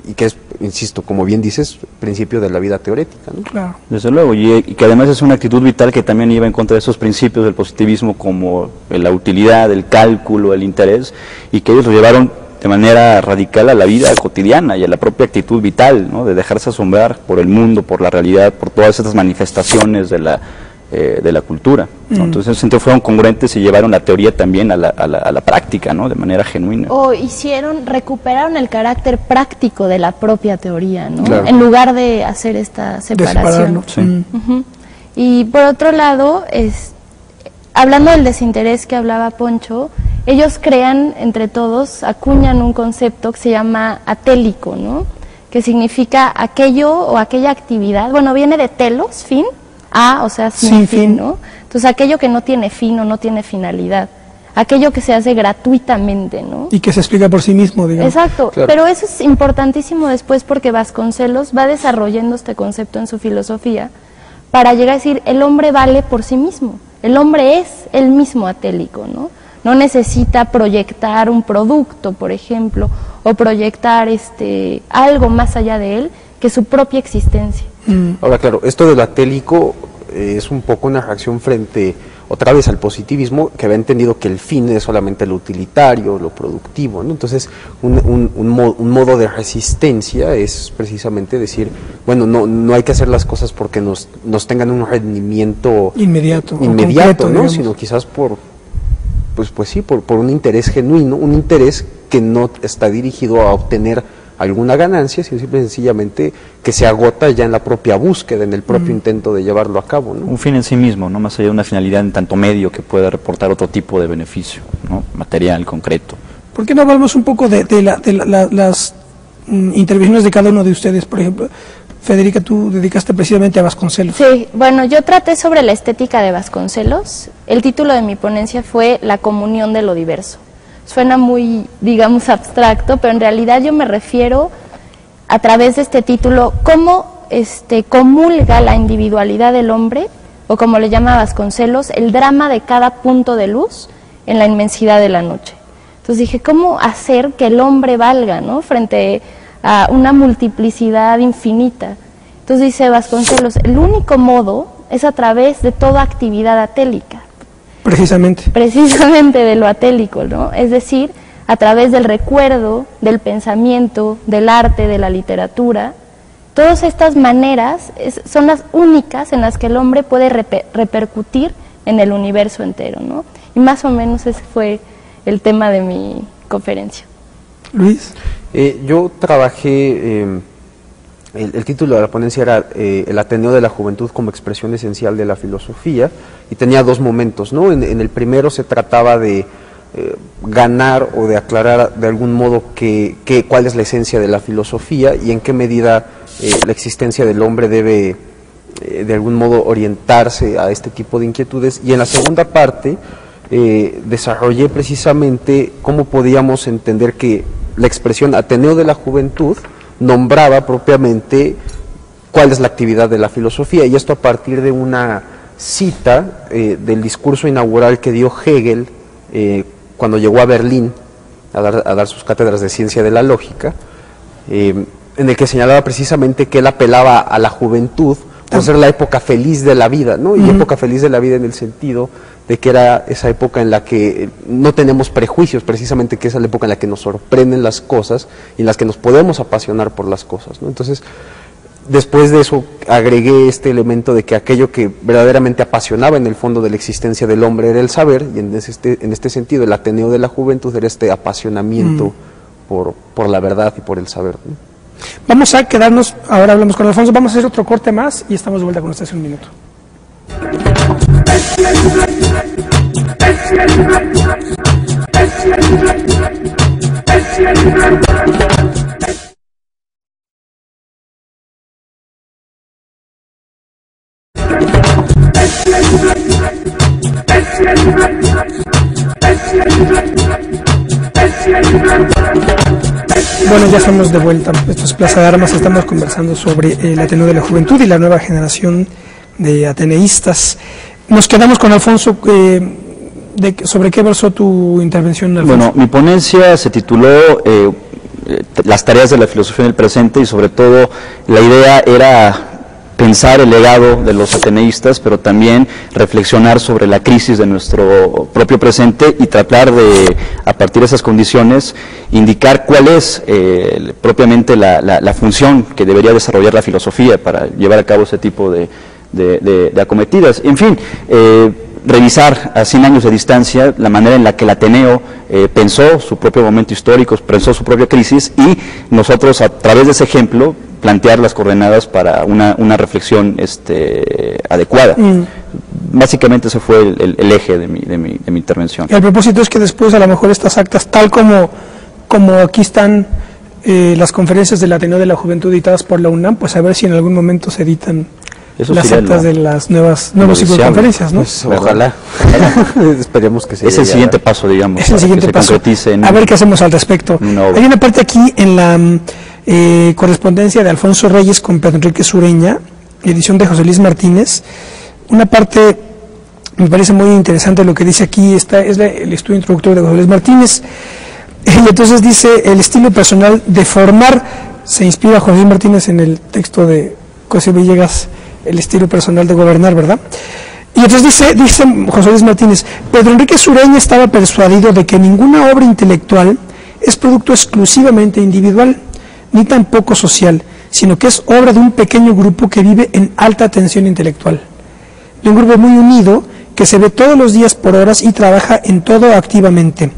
y que es, insisto, como bien dices, principio de la vida teórica, ¿no? Claro. Desde luego, y que además es una actitud vital que también iba en contra de esos principios del positivismo, como la utilidad, el cálculo, el interés, y que ellos lo llevaron de manera radical a la vida cotidiana y a la propia actitud vital, ¿no? De dejarse asombrar por el mundo, por la realidad, por todas estas manifestaciones de la cultura, ¿no? Entonces en ese sentido fueron congruentes y llevaron la teoría también a la práctica, ¿no? De manera genuina. O recuperaron el carácter práctico de la propia teoría, ¿no? Claro. En lugar de hacer esta separación. Sí. Y por otro lado, hablando del desinterés que hablaba Poncho, ellos crean entre todos, acuñan un concepto que se llama atélico, ¿no? Que significa aquello o aquella actividad, bueno, viene de telos, fin, o sea, sin fin, ¿no? Entonces aquello que no tiene fin o no tiene finalidad, aquello que se hace gratuitamente, ¿no? Y que se explica por sí mismo, digamos. Exacto, claro. Pero eso es importantísimo después, porque Vasconcelos va desarrollando este concepto en su filosofía para llegar a decir, el hombre vale por sí mismo, el hombre es el mismo atélico, ¿no? No necesita proyectar un producto, por ejemplo, o proyectar algo más allá de él que su propia existencia. Ahora, claro, esto de lo atélico es un poco una reacción frente, otra vez, al positivismo, que había entendido que el fin es solamente lo utilitario, lo productivo, ¿no? Entonces, un modo de resistencia es precisamente decir, bueno, no hay que hacer las cosas porque nos tengan un rendimiento Inmediato, concreto, ¿no? digamos. Sino quizás por un interés genuino, un interés que no está dirigido a obtener alguna ganancia, sino simple y sencillamente que se agota ya en la propia búsqueda, en el propio intento de llevarlo a cabo, ¿no? Un fin en sí mismo, no más allá de una finalidad en tanto medio que pueda reportar otro tipo de beneficio, ¿no? Material, concreto. ¿Por qué no hablamos un poco de las intervenciones de cada uno de ustedes? Por ejemplo, Federica, tú dedicaste precisamente a Vasconcelos. Sí, bueno, yo traté sobre la estética de Vasconcelos. El título de mi ponencia fue La comunión de lo diverso. Suena muy, digamos, abstracto, pero en realidad yo me refiero, a través de este título, cómo comulga la individualidad del hombre, o como le llama Vasconcelos, el drama de cada punto de luz en la inmensidad de la noche. Entonces dije, ¿cómo hacer que el hombre valga, ¿no? Frente a una multiplicidad infinita? Entonces dice Vasconcelos, el único modo es a través de toda actividad atélica. Precisamente De lo atélico, ¿no? Es decir, a través del recuerdo, del pensamiento, del arte, de la literatura, Todas estas maneras son las únicas en las que el hombre puede repercutir en el universo entero, ¿no? Y más o menos ese fue el tema de mi conferencia. Luis. Yo trabajé, el título de la ponencia era El Ateneo de la Juventud como expresión esencial de la filosofía, y tenía dos momentos, ¿no? En el primero se trataba de ganar o de aclarar de algún modo cuál es la esencia de la filosofía y en qué medida la existencia del hombre debe de algún modo orientarse a este tipo de inquietudes, y en la segunda parte desarrollé precisamente cómo podíamos entender que la expresión Ateneo de la Juventud nombraba propiamente cuál es la actividad de la filosofía, y esto a partir de una cita del discurso inaugural que dio Hegel cuando llegó a Berlín a dar sus cátedras de ciencia de la lógica, en el que señalaba precisamente que él apelaba a la juventud por ser la época feliz de la vida, ¿no? Y época feliz de la vida en el sentido de que era esa época en la que no tenemos prejuicios, precisamente que es la época en la que nos sorprenden las cosas y en las que nos podemos apasionar por las cosas, ¿no? Entonces, después de eso agregué este elemento de que aquello que verdaderamente apasionaba en el fondo de la existencia del hombre era el saber, y en este sentido el Ateneo de la Juventud era este apasionamiento por la verdad y por el saber, ¿no? Vamos a quedarnos, ahora hablamos con Alfonso, vamos a hacer otro corte más y estamos de vuelta con ustedes en un minuto. Bueno, ya estamos de vuelta. Esto es Plaza de Armas. Estamos conversando sobre el Ateneo de la Juventud y la nueva generación de ateneístas. Nos quedamos con Alfonso. ¿Sobre qué versó tu intervención, Alfonso? Bueno, mi ponencia se tituló Las tareas de la filosofía en el presente, y sobre todo la idea era pensar el legado de los ateneístas, pero también reflexionar sobre la crisis de nuestro propio presente y tratar de, a partir de esas condiciones, indicar cuál es propiamente la función que debería desarrollar la filosofía para llevar a cabo ese tipo de acometidas. En fin, revisar a 100 años de distancia la manera en la que el Ateneo pensó su propio momento histórico, pensó su propia crisis, y nosotros a través de ese ejemplo plantear las coordenadas para una reflexión adecuada. Básicamente ese fue el eje de mi intervención. El propósito es que después a lo mejor estas actas, tal como aquí están las conferencias del Ateneo de la Juventud editadas por la UNAM, pues a ver si en algún momento se editan las actas de las nuevos ciclos de conferencias, ¿no? Pues, ojalá. Esperemos que se Es el siguiente paso, digamos. Es el siguiente paso. A ver qué hacemos al respecto. Hay una parte aquí en la correspondencia de Alfonso Reyes con Pedro Enrique Sureña, edición de José Luis Martínez. Una parte me parece muy interesante lo que dice aquí, es el estudio introductorio de José Luis Martínez. Y entonces dice: el estilo personal de formar, se inspira José Luis Martínez en el texto de José Villegas, el estilo personal de gobernar, ¿verdad? Y entonces dice José Luis Martínez: Pedro Enrique Sureña estaba persuadido de que ninguna obra intelectual es producto exclusivamente individual, ni tampoco social, sino que es obra de un pequeño grupo que vive en alta tensión intelectual, de un grupo muy unido que se ve todos los días por horas y trabaja en todo activamente.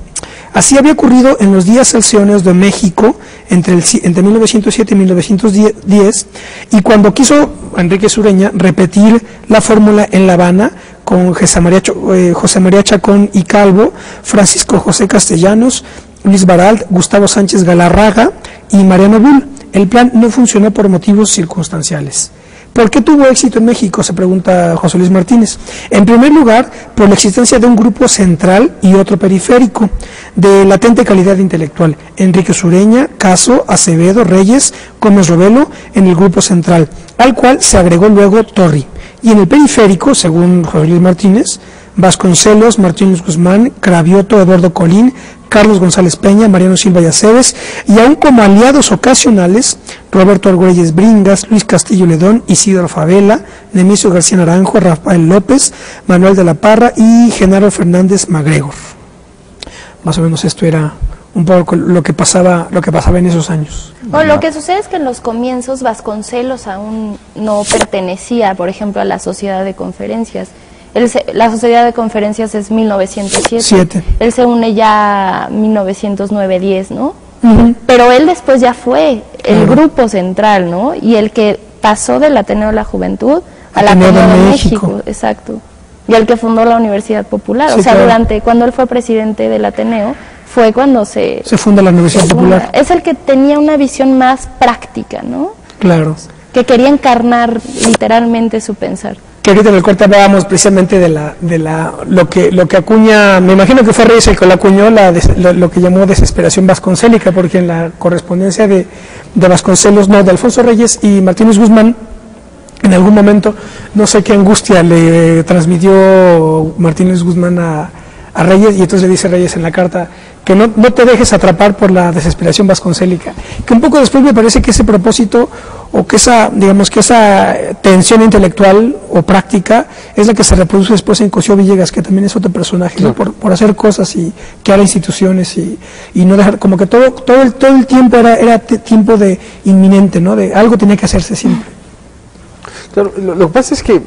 Así había ocurrido en los días halcyoneos de México entre 1907 y 1910, y cuando quiso Enrique Sureña repetir la fórmula en La Habana con José María Chacón y Calvo, Francisco José Castellanos, Luis Baralt, Gustavo Sánchez Galarraga y Mariano Bull, el plan no funcionó por motivos circunstanciales. ¿Por qué tuvo éxito en México?, se pregunta José Luis Martínez. En primer lugar, por la existencia de un grupo central y otro periférico, de latente calidad intelectual. Enrique Sureña, Caso, Acevedo, Reyes, Gómez Robelo en el grupo central, al cual se agregó luego Torri. Y en el periférico, según José Luis Martínez, Vasconcelos, Martínez Guzmán, Cravioto, Eduardo Colín, Carlos González Peña, Mariano Silva y Aceves, y aún como aliados ocasionales, Roberto Argüelles Bringas, Luis Castillo Ledón, Isidro Favela, Nemesio García Naranjo, Rafael López, Manuel de la Parra y Genaro Fernández Magregor. Más o menos esto era un poco lo que pasaba en esos años. Bueno, lo que sucede es que en los comienzos Vasconcelos aún no pertenecía, por ejemplo, a la Sociedad de Conferencias. La Sociedad de Conferencias es 1907. Él se une ya 1909-10, ¿no? Pero él después ya fue el grupo central, ¿no? Y el que pasó del Ateneo de la Juventud al Ateneo de México. Exacto. Y el que fundó la Universidad Popular. Sí, o sea, claro. Cuando él fue presidente del Ateneo, fue cuando se funda la Universidad Popular. Es el que tenía una visión más práctica, ¿no? Claro. Que quería encarnar literalmente su pensar. Que ahorita en el corte hablábamos precisamente de lo que acuña, me imagino que fue Reyes el que lo acuñó, lo que llamó desesperación vasconcélica, porque en la correspondencia de Vasconcelos, no, de Alfonso Reyes y Martínez Guzmán, en algún momento, no sé qué angustia le transmitió Martínez Guzmán a Reyes, y entonces le dice Reyes en la carta que no te dejes atrapar por la desesperación vasconcélica, que un poco después me parece que ese propósito o que esa tensión intelectual o práctica es la que se reproduce después en Cosío Villegas, que también es otro personaje, ¿no? por hacer cosas y crear instituciones y no dejar, como que todo el tiempo era tiempo de inminente, ¿no? De algo tenía que hacerse siempre. Claro, lo que pasa es que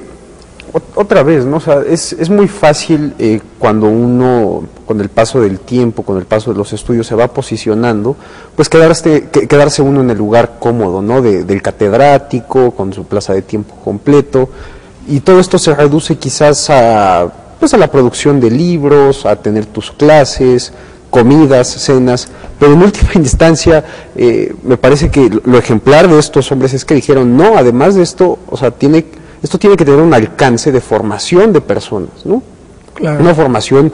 otra vez, ¿no? O sea, es muy fácil cuando uno, con el paso del tiempo, con el paso de los estudios, se va posicionando, pues quedarse uno en el lugar cómodo, ¿no? Del catedrático, con su plaza de tiempo completo, y todo esto se reduce quizás a la producción de libros, a tener tus clases, comidas, cenas, pero en última instancia me parece que lo ejemplar de estos hombres es que dijeron, no, además de esto, o sea, esto tiene que tener un alcance de formación de personas, ¿no? Claro. Una formación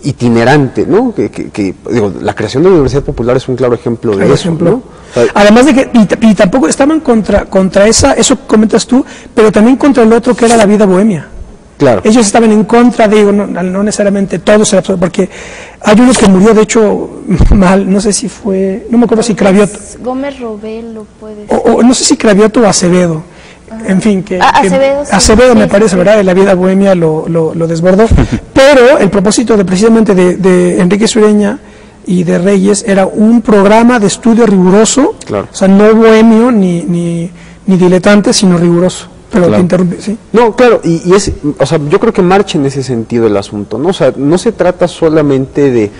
itinerante, ¿no? Digo, la creación de la Universidad Popular es un claro ejemplo de eso, ¿no? O sea, además de que, y tampoco estaban contra eso que comentas tú, pero también contra el otro que era la vida bohemia. Claro. Ellos estaban en contra, digo, no necesariamente todos, porque hay uno que murió, de hecho, mal, no sé si fue, no me acuerdo si Cravioto. Gómez Robelo puede ser. O no sé si Cravioto o Acevedo. En fin, Acevedo me parece, ¿verdad? La vida bohemia lo desbordó, pero el propósito precisamente de Enrique Sureña y de Reyes era un programa de estudio riguroso, claro. O sea, no bohemio ni diletante, sino riguroso. Pero claro. Te interrumpe, ¿sí? No, claro, y o sea, yo creo que marcha en ese sentido el asunto, ¿no? O sea, no se trata solamente de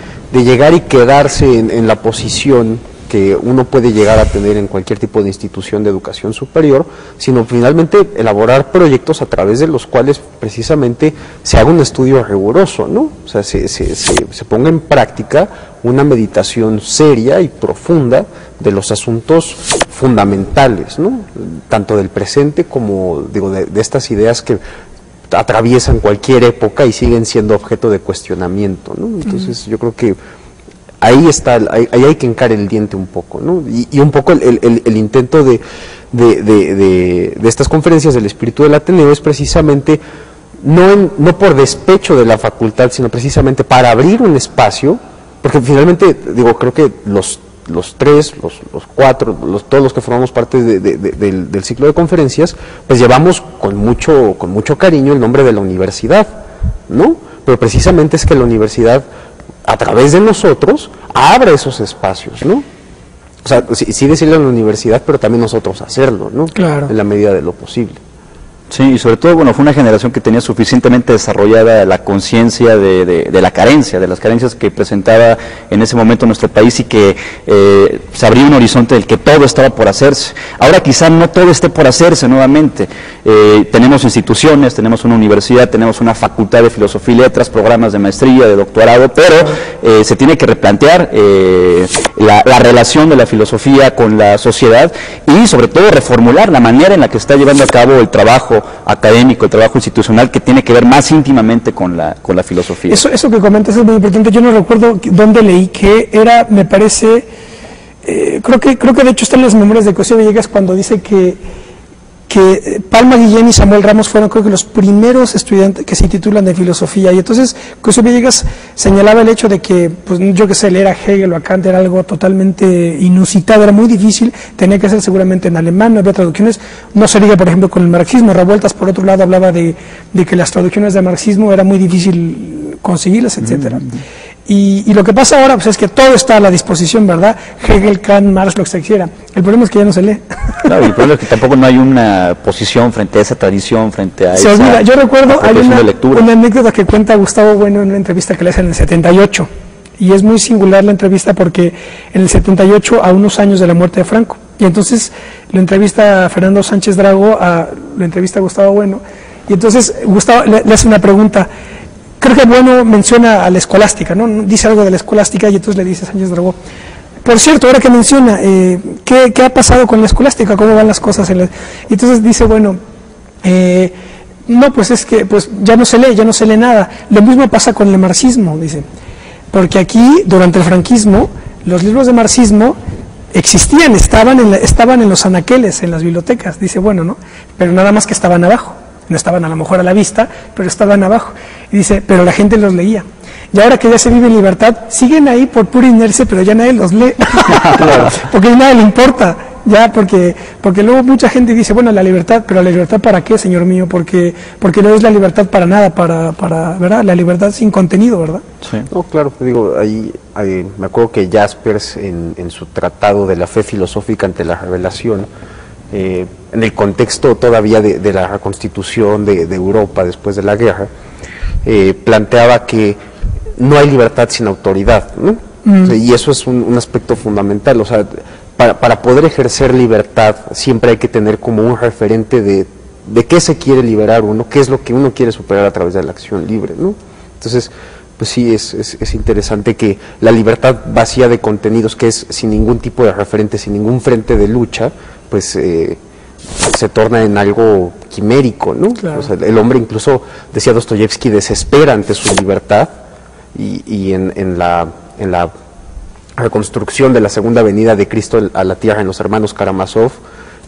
llegar y quedarse en la posición que uno puede llegar a tener en cualquier tipo de institución de educación superior, sino finalmente elaborar proyectos a través de los cuales precisamente se haga un estudio riguroso, ¿no? O sea, se ponga en práctica una meditación seria y profunda de los asuntos fundamentales, ¿no? Tanto del presente como, digo, de estas ideas que atraviesan cualquier época y siguen siendo objeto de cuestionamiento, ¿no? Entonces yo creo que ahí hay que hincar el diente un poco, ¿no? Y un poco el intento de estas conferencias del espíritu del Ateneo es precisamente no por despecho de la facultad, sino precisamente para abrir un espacio, porque finalmente, digo, creo que los cuatro, todos los que formamos parte del ciclo de conferencias, pues llevamos con mucho cariño el nombre de la universidad, ¿no? Pero precisamente es que la universidad, a través de nosotros, abra esos espacios, ¿no? O sea, sí decirle a la universidad, pero también nosotros hacerlo, ¿no? Claro. En la medida de lo posible. Sí, y sobre todo, bueno, fue una generación que tenía suficientemente desarrollada la conciencia de la carencia, de las carencias que presentaba en ese momento nuestro país y que se abría un horizonte del que todo estaba por hacerse. Ahora quizá no todo esté por hacerse nuevamente. Tenemos instituciones, tenemos una universidad, tenemos una facultad de filosofía y letras, programas de maestría, de doctorado, pero se tiene que replantear la relación de la filosofía con la sociedad y sobre todo reformular la manera en la que está llevando a cabo el trabajo académico, el trabajo institucional, que tiene que ver más íntimamente con la filosofía. Eso que comentas es muy importante. Yo no recuerdo dónde leí que era, me parece, creo que de hecho está en las memorias de Cosío Villegas cuando dice que Palma Guillén y Samuel Ramos fueron, creo que, los primeros estudiantes que se titulan de filosofía, y entonces Cosío Villegas señalaba el hecho de que, pues yo que sé, leer a Hegel o a Kant era algo totalmente inusitado, era muy difícil, tenía que ser seguramente en alemán, no había traducciones, no se diga por ejemplo con el marxismo. Revueltas por otro lado hablaba de que las traducciones de marxismo era muy difícil conseguirlas, etcétera. Y lo que pasa ahora pues, es que todo está a la disposición, ¿verdad? Hegel, Kant, Marx, lo que se quiera. El problema es que ya no se lee. Claro, y el problema es que tampoco no hay una posición frente a esa tradición, frente a se esa olvida. Yo recuerdo, hay una anécdota que cuenta Gustavo Bueno en una entrevista que le hacen en el 78. Y es muy singular la entrevista porque en el 78, a unos años de la muerte de Franco, y entonces lo entrevista a Fernando Sánchez Dragó, lo entrevista a Gustavo Bueno, y entonces Gustavo le hace una pregunta. Creo que Bueno menciona a la escolástica, ¿no? Dice algo de la escolástica y entonces le dice a Sánchez Dragó, por cierto, ahora que menciona, ¿qué ha pasado con la escolástica? ¿Cómo van las cosas? Y entonces dice, bueno, no, pues es que pues ya no se lee nada. Lo mismo pasa con el marxismo, dice, porque aquí, durante el franquismo, los libros de marxismo existían, estaban en los anaqueles, en las bibliotecas, dice, bueno, ¿no? Pero nada más que estaban abajo. No estaban a lo mejor a la vista, pero estaban abajo. Y dice, pero la gente los leía. Y ahora que ya se vive en libertad, siguen ahí por pura inercia, pero ya nadie los lee. Porque a nadie le importa. Ya, porque luego mucha gente dice, bueno, la libertad, pero ¿la libertad para qué, señor mío? Porque no es la libertad para nada, ¿verdad? La libertad sin contenido, ¿verdad? Sí. No, claro, digo, ahí me acuerdo que Jaspers, en su tratado de la fe filosófica ante la revelación, en el contexto todavía de la reconstitución de Europa después de la guerra, planteaba que no hay libertad sin autoridad, ¿no? Y eso es un aspecto fundamental. O sea, para poder ejercer libertad siempre hay que tener como un referente de qué se quiere liberar uno, qué es lo que uno quiere superar a través de la acción libre, ¿no? Entonces, pues sí, es interesante que la libertad vacía de contenidos, que es sin ningún tipo de referente, sin ningún frente de lucha, pues se torna en algo quimérico, ¿no? Claro. O sea, el hombre, incluso, decía Dostoyevsky, desespera ante su libertad, y en la reconstrucción de la segunda venida de Cristo a la tierra en los hermanos Karamazov,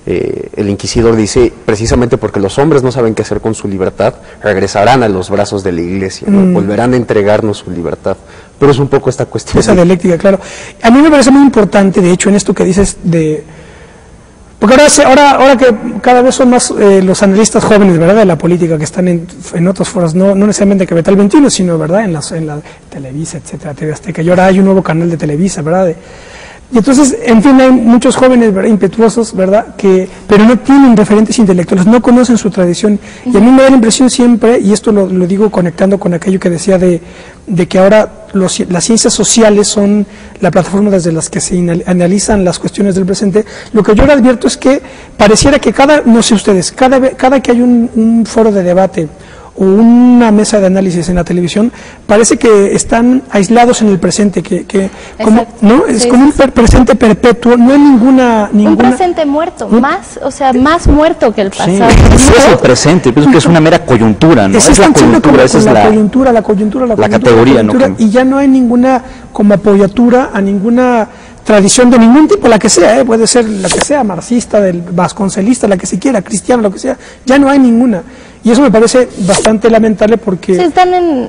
el inquisidor dice, precisamente porque los hombres no saben qué hacer con su libertad, regresarán a los brazos de la iglesia, ¿no? Volverán a entregarnos su libertad. Pero es un poco esta cuestión. Esa dialéctica, claro. A mí me parece muy importante, de hecho, en esto que dices porque ahora que cada vez son más los analistas jóvenes, ¿verdad?, de la política, que están en otros foros, no necesariamente Capital 21, sino, ¿verdad?, en la Televisa, etcétera, TV Azteca, y ahora hay un nuevo canal de Televisa, ¿verdad?, y entonces, en fin, hay muchos jóvenes, ¿verdad?, impetuosos, ¿verdad?, pero no tienen referentes intelectuales, no conocen su tradición. Y a mí me da la impresión siempre, y esto lo digo conectando con aquello que decía de que ahora las ciencias sociales son la plataforma desde las que se analizan las cuestiones del presente. Lo que yo le advierto es que pareciera que no sé ustedes, cada que hay un foro de debate o una mesa de análisis en la televisión, parece que están aislados en el presente, como, ¿no? Es como un presente perpetuo, no hay ninguna... Un presente muerto, más muerto que el pasado. Sí, es el presente, pienso que es una mera coyuntura, ¿no? Es la coyuntura, esa es la categoría, ¿no? Y ya no hay ninguna como apoyatura a ninguna tradición de ningún tipo, la que sea, puede ser la que sea, marxista, del vasconcelista, la que se quiera, cristiana, lo que sea, ya no hay ninguna. Y eso me parece bastante lamentable porque... Sí,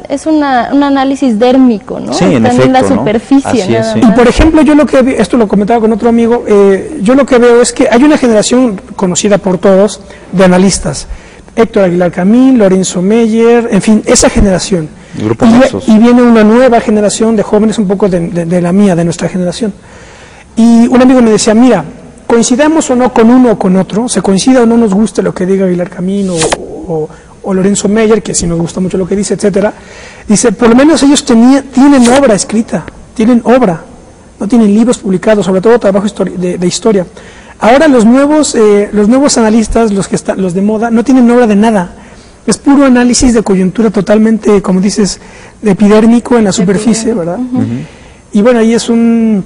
es un análisis dérmico, ¿no? Sí, en efecto, en la superficie. Así es, sí. Y por ejemplo, yo lo que vi, esto lo comentaba con otro amigo, yo lo que veo es que hay una generación conocida por todos de analistas. Héctor Aguilar Camín, Lorenzo Meyer, en fin, esa generación. Y viene una nueva generación de jóvenes un poco de la mía, de nuestra generación. Y un amigo me decía, mira, coincidamos o no con uno o con otro, se coincida o no nos guste lo que diga Aguilar Camín o Lorenzo Meyer, que sí nos gusta mucho lo que dice, etcétera, dice, por lo menos ellos tienen obra escrita, tienen obra, no tienen libros publicados, sobre todo trabajo de historia. Ahora los nuevos analistas, los de moda, no tienen obra de nada, es puro análisis de coyuntura totalmente, como dices, epidérmico en la superficie, ¿verdad? Y bueno, ahí es un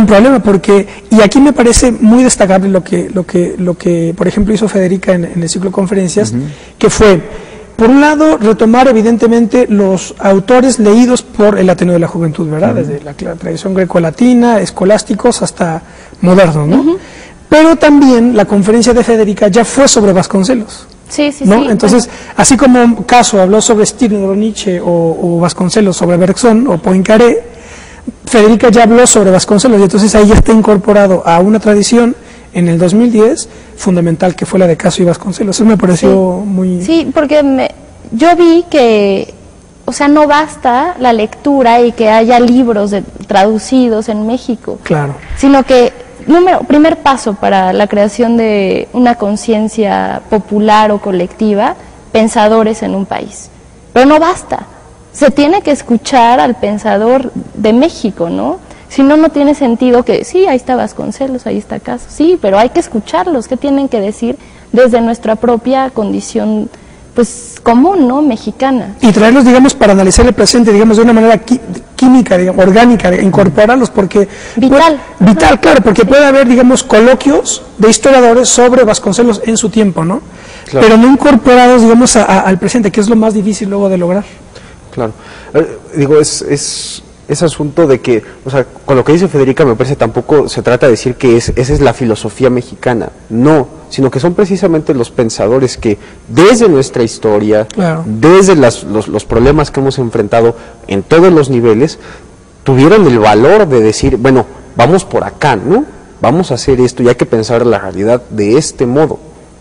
problema, porque, y aquí me parece muy destacable lo que por ejemplo hizo Federica en el ciclo de conferencias, que fue, por un lado, retomar evidentemente los autores leídos por el Ateneo de la Juventud, ¿verdad? Desde la tradición grecolatina, escolásticos, hasta modernos, ¿no? Pero también la conferencia de Federica ya fue sobre Vasconcelos. Sí, ¿no? sí. Entonces, así como Caso habló sobre Stirner o Nietzsche o Vasconcelos sobre Bergson o Poincaré, Federica ya habló sobre Vasconcelos, y entonces ahí ya está incorporado a una tradición en el 2010 fundamental, que fue la de Caso y Vasconcelos. Eso me pareció muy... Sí, porque yo vi que o sea, no basta la lectura y que haya libros traducidos en México, Claro. sino que primer paso para la creación de una conciencia popular o colectiva, pensadores en un país. Pero no basta, se tiene que escuchar al pensador de México, ¿no? Si no, no tiene sentido que, sí, ahí está Vasconcelos, ahí está Caso, sí, pero hay que escucharlos, ¿qué tienen que decir desde nuestra propia condición, pues, común, ¿no?, mexicana? Y traerlos, digamos, para analizar el presente, digamos, de una manera química, digamos, orgánica, incorporarlos, porque... Vital. Vital, claro, porque puede haber, digamos, coloquios de historiadores sobre Vasconcelos en su tiempo, ¿no? Claro. Pero no incorporados, digamos, al presente, que es lo más difícil luego de lograr. Claro. Digo, es asunto de que, o sea, con lo que dice Federica, me parece tampoco se trata de decir que esa es la filosofía mexicana, no, sino que son precisamente los pensadores que desde nuestra historia, Claro. desde los problemas que hemos enfrentado en todos los niveles, tuvieron el valor de decir, bueno, vamos por acá, ¿no? Vamos a hacer esto y hay que pensar la realidad de este modo,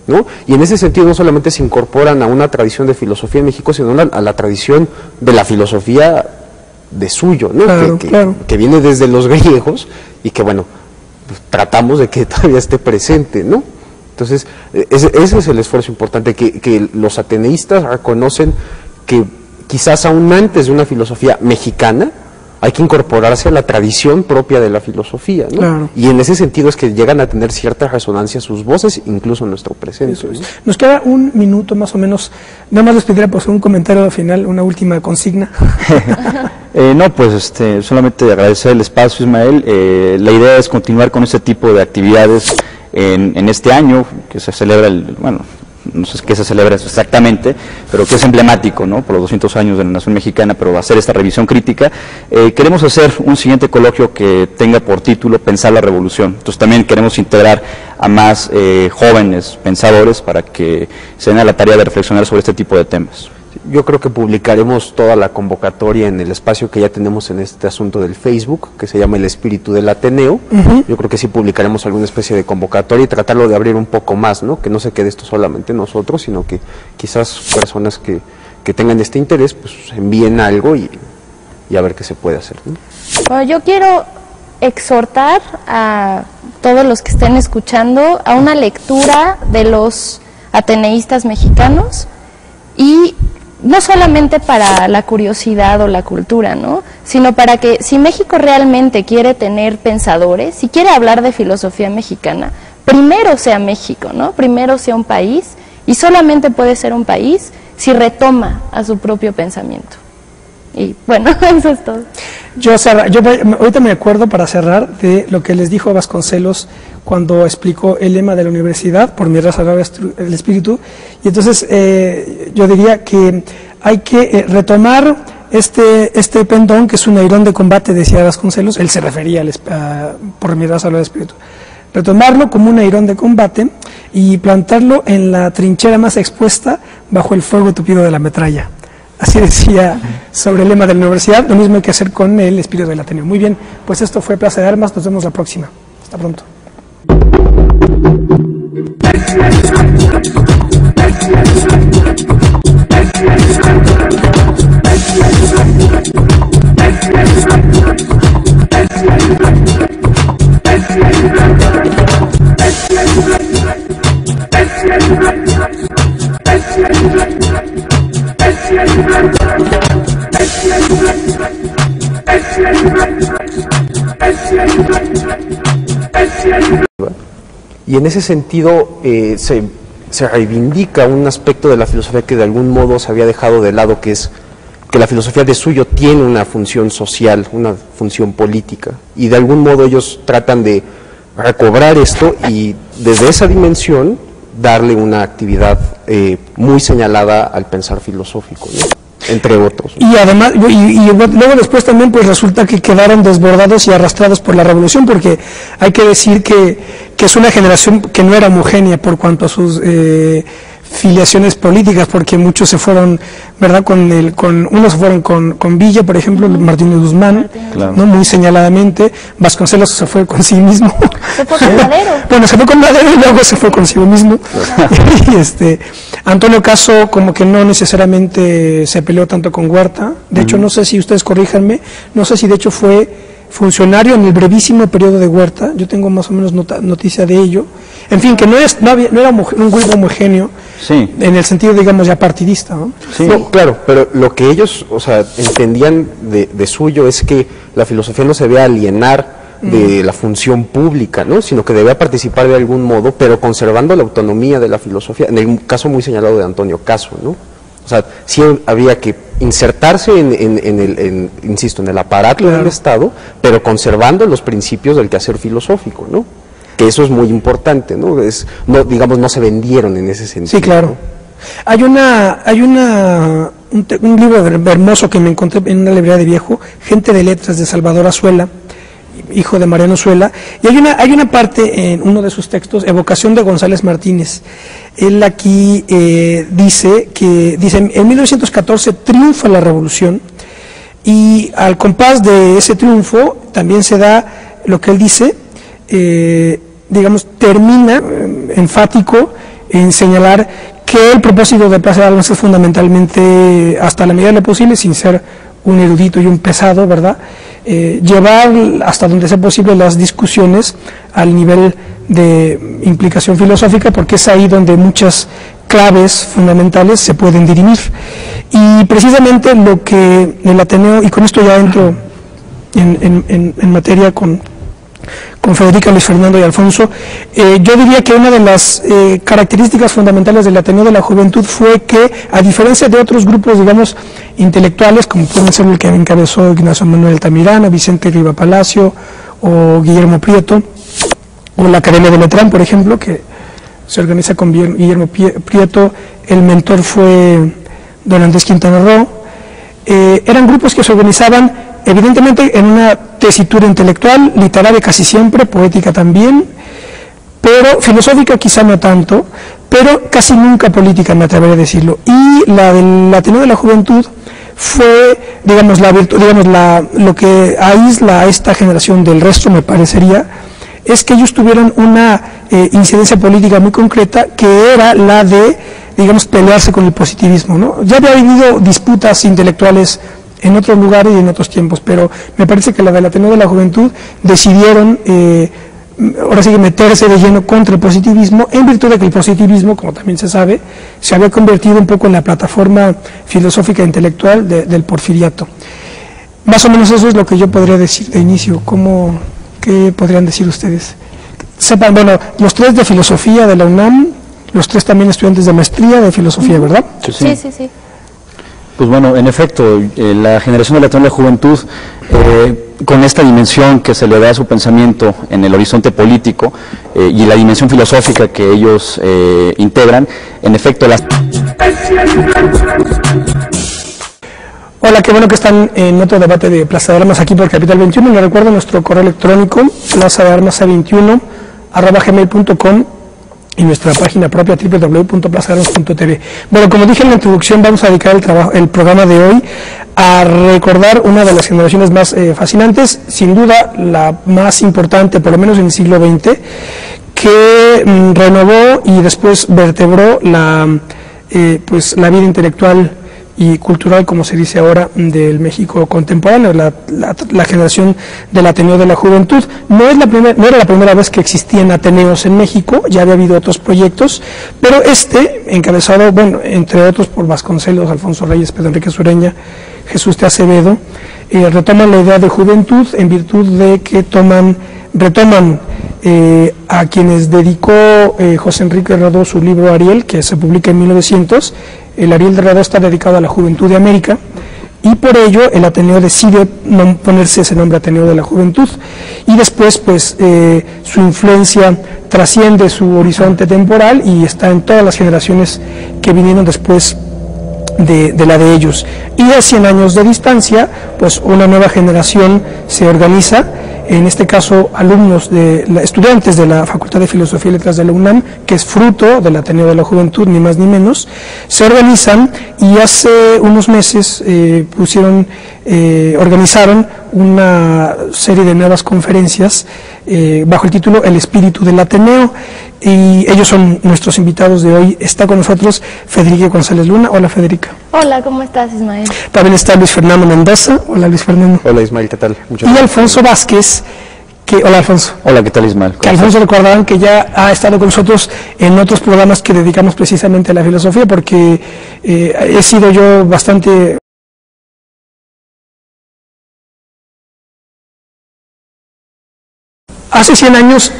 ¿no? Y en ese sentido no solamente se incorporan a una tradición de filosofía en México, sino a la tradición de la filosofía de suyo, ¿no? Claro, claro. Que viene desde los griegos y que, bueno, pues, tratamos de que todavía esté presente, ¿no? Entonces, ese es el esfuerzo importante, que los ateneístas reconocen que quizás aún antes de una filosofía mexicana hay que incorporarse a la tradición propia de la filosofía, ¿no? Claro. Y en ese sentido es que llegan a tener cierta resonancia sus voces, incluso en nuestro presente. Eso es. ¿no? Nos queda un minuto más o menos. Nada más les pediría por un comentario al final, una última consigna. No, pues solamente agradecer el espacio, Ismael. La idea es continuar con este tipo de actividades en este año, que se celebra bueno, no sé qué se celebra exactamente, pero que es emblemático, ¿no?, por los 200 años de la Nación Mexicana, pero va a ser esta revisión crítica. Queremos hacer un siguiente coloquio que tenga por título Pensar la Revolución. Entonces también queremos integrar a más jóvenes pensadores para que se den a la tarea de reflexionar sobre este tipo de temas. Yo creo que publicaremos toda la convocatoria en el espacio que ya tenemos en este asunto del Facebook, que se llama El Espíritu del Ateneo. Yo creo que sí publicaremos alguna especie de convocatoria y tratarlo de abrir un poco más, ¿no? Que no se quede esto solamente nosotros, sino que quizás personas que tengan este interés, pues envíen algo y a ver qué se puede hacer, ¿no? Bueno, yo quiero exhortar a todos los que estén escuchando a una lectura de los ateneístas mexicanos, y no solamente para la curiosidad o la cultura, ¿no?, sino para que, si México realmente quiere tener pensadores, si quiere hablar de filosofía mexicana, primero sea México, ¿no?, primero sea un país, y solamente puede ser un país si retoma a su propio pensamiento. Y bueno, eso es todo. Ahorita me acuerdo, para cerrar, de lo que les dijo Vasconcelos cuando explicó el lema de la universidad, por mi raza el espíritu, y entonces yo diría que hay que retomar este pendón, que es un airón de combate, decía Vasconcelos, él se refería por mi raza el espíritu, retomarlo como un airón de combate y plantarlo en la trinchera más expuesta bajo el fuego tupido de la metralla. Así decía sobre el lema de la universidad. Lo mismo hay que hacer con el espíritu del Ateneo. Muy bien, pues esto fue Plaza de Armas, nos vemos la próxima. Hasta pronto. Y en ese sentido se reivindica un aspecto de la filosofía que de algún modo se había dejado de lado, que es que la filosofía de suyo tiene una función social, una función política, y de algún modo ellos tratan de recobrar esto y desde esa dimensión darle una actividad muy señalada al pensar filosófico, ¿no?, entre otros. Y además, y luego después también pues resulta que quedaron desbordados y arrastrados por la revolución, porque hay que decir que es una generación que no era homogénea por cuanto a sus filiaciones políticas, porque muchos se fueron, ¿verdad? Unos se fueron con Villa, por ejemplo, Martínez Guzmán, claro, ¿no? Muy señaladamente. Vasconcelos se fue con sí mismo. Se fue con Madero. Bueno, se fue con Madero y luego se fue consigo mismo. Y Antonio Caso como que no necesariamente se peleó tanto con Huerta. De hecho, no sé si ustedes corríjanme, no sé si de hecho fue funcionario en el brevísimo periodo de Huerta. Yo tengo más o menos noticia de ello. En fin, que no era un grupo homogéneo, sí, en el sentido, digamos, ya partidista, ¿no? Sí. No, claro, pero lo que ellos, o sea, entendían de suyo es que la filosofía no se debe alienar de la función pública, ¿no? Sino que debía participar de algún modo, pero conservando la autonomía de la filosofía, en el caso muy señalado de Antonio Caso, ¿no? O sea, sí había que insertarse insisto, en el aparato del Estado, pero conservando los principios del quehacer filosófico, ¿no? Que eso es muy importante, ¿no? Digamos, no se vendieron en ese sentido. Sí, claro. ¿No? Hay un libro hermoso que me encontré en una librería de viejo, Gente de Letras, de Salvador Azuela, hijo de Mariano Azuela, y hay una parte en uno de sus textos, Evocación de González Martínez. Él aquí dice, en 1914 triunfa la revolución, y al compás de ese triunfo también se da lo que él dice, digamos, termina enfático en señalar que el propósito de Plaza de Armas es fundamentalmente, hasta la medida de lo posible, sin ser un erudito y un pesado, ¿verdad?, llevar hasta donde sea posible las discusiones al nivel de implicación filosófica, porque es ahí donde muchas claves fundamentales se pueden dirimir. Y precisamente lo que el Ateneo, y con esto ya entro en materia con Federica, Luis Fernando y Alfonso, yo diría que una de las características fundamentales del Ateneo de la Juventud fue que, a diferencia de otros grupos, digamos, intelectuales, como pueden ser el que encabezó Ignacio Manuel Altamirano, Vicente Riva Palacio o Guillermo Prieto, o la Academia de Letrán, por ejemplo, que se organiza con Guillermo Prieto, el mentor fue don Andrés Quintana Roo. Eran grupos que se organizaban evidentemente en una tesitura intelectual, literaria casi siempre, poética también, pero filosófica quizá no tanto, pero casi nunca política, me atrevería a decirlo. Y la del Ateneo de la Juventud fue, digamos, lo que aísla a esta generación del resto, me parecería, es que ellos tuvieron una incidencia política muy concreta, que era la de, digamos, pelearse con el positivismo, ¿no? Ya había habido disputas intelectuales en otros lugares y en otros tiempos, pero me parece que la del Ateneo de la Juventud decidieron ahora sí que meterse de lleno contra el positivismo, en virtud de que el positivismo, como también se sabe, se había convertido un poco en la plataforma filosófica e intelectual del porfiriato. Más o menos eso es lo que yo podría decir de inicio. ¿Qué podrían decir ustedes? Sepan, bueno, los tres de filosofía de la UNAM, los tres también estudiantes de maestría de filosofía, ¿verdad? Sí. Pues bueno, en efecto, la generación de la Ateneo de la Juventud, con esta dimensión que se le da a su pensamiento en el horizonte político y la dimensión filosófica que ellos integran, en efecto Hola, qué bueno que están en otro debate de Plaza de Armas aquí por Capital 21. Les recuerdo nuestro correo electrónico, plazadearmas21@gmail.com, y nuestra página propia, www.plazadearmas.tv. Bueno, como dije en la introducción, vamos a dedicar el programa de hoy a recordar una de las generaciones más fascinantes, sin duda la más importante, por lo menos en el siglo XX, que renovó y después vertebró la vida intelectual y cultural, como se dice ahora, del México contemporáneo, la generación del Ateneo de la Juventud. No era la primera vez que existían Ateneos en México, ya había habido otros proyectos, pero encabezado, bueno, entre otros por Vasconcelos, Alfonso Reyes, Pedro Enrique Sureña, Jesús de Acevedo, retoman la idea de juventud en virtud de que retoman a quienes dedicó José Enrique Redó su libro Ariel, que se publica en 1900. El Ariel de Redó está dedicado a la juventud de América, y por ello el Ateneo decide no ponerse ese nombre, Ateneo de la Juventud, y después su influencia trasciende su horizonte temporal y está en todas las generaciones que vinieron después de la de ellos. Y a 100 años de distancia, pues una nueva generación se organiza en este caso alumnos, estudiantes de la Facultad de Filosofía y Letras de la UNAM, que es fruto del Ateneo de la Juventud, ni más ni menos, se organizan y hace unos meses organizaron una serie de nuevas conferencias bajo el título El Espíritu del Ateneo, y ellos son nuestros invitados de hoy. Está con nosotros Federica González Luna. Hola, Federica. Hola, ¿cómo estás, Ismael? También está Luis Fernando Mendoza. Hola, Luis Fernando. Hola, Ismael, ¿qué tal? Muchas y gracias. Alfonso Vázquez, hola, Alfonso. Hola, ¿qué tal, Ismael? Que Alfonso recordarán que ya ha estado con nosotros en otros programas que dedicamos precisamente a la filosofía, porque he sido yo bastante... Hace 100 años,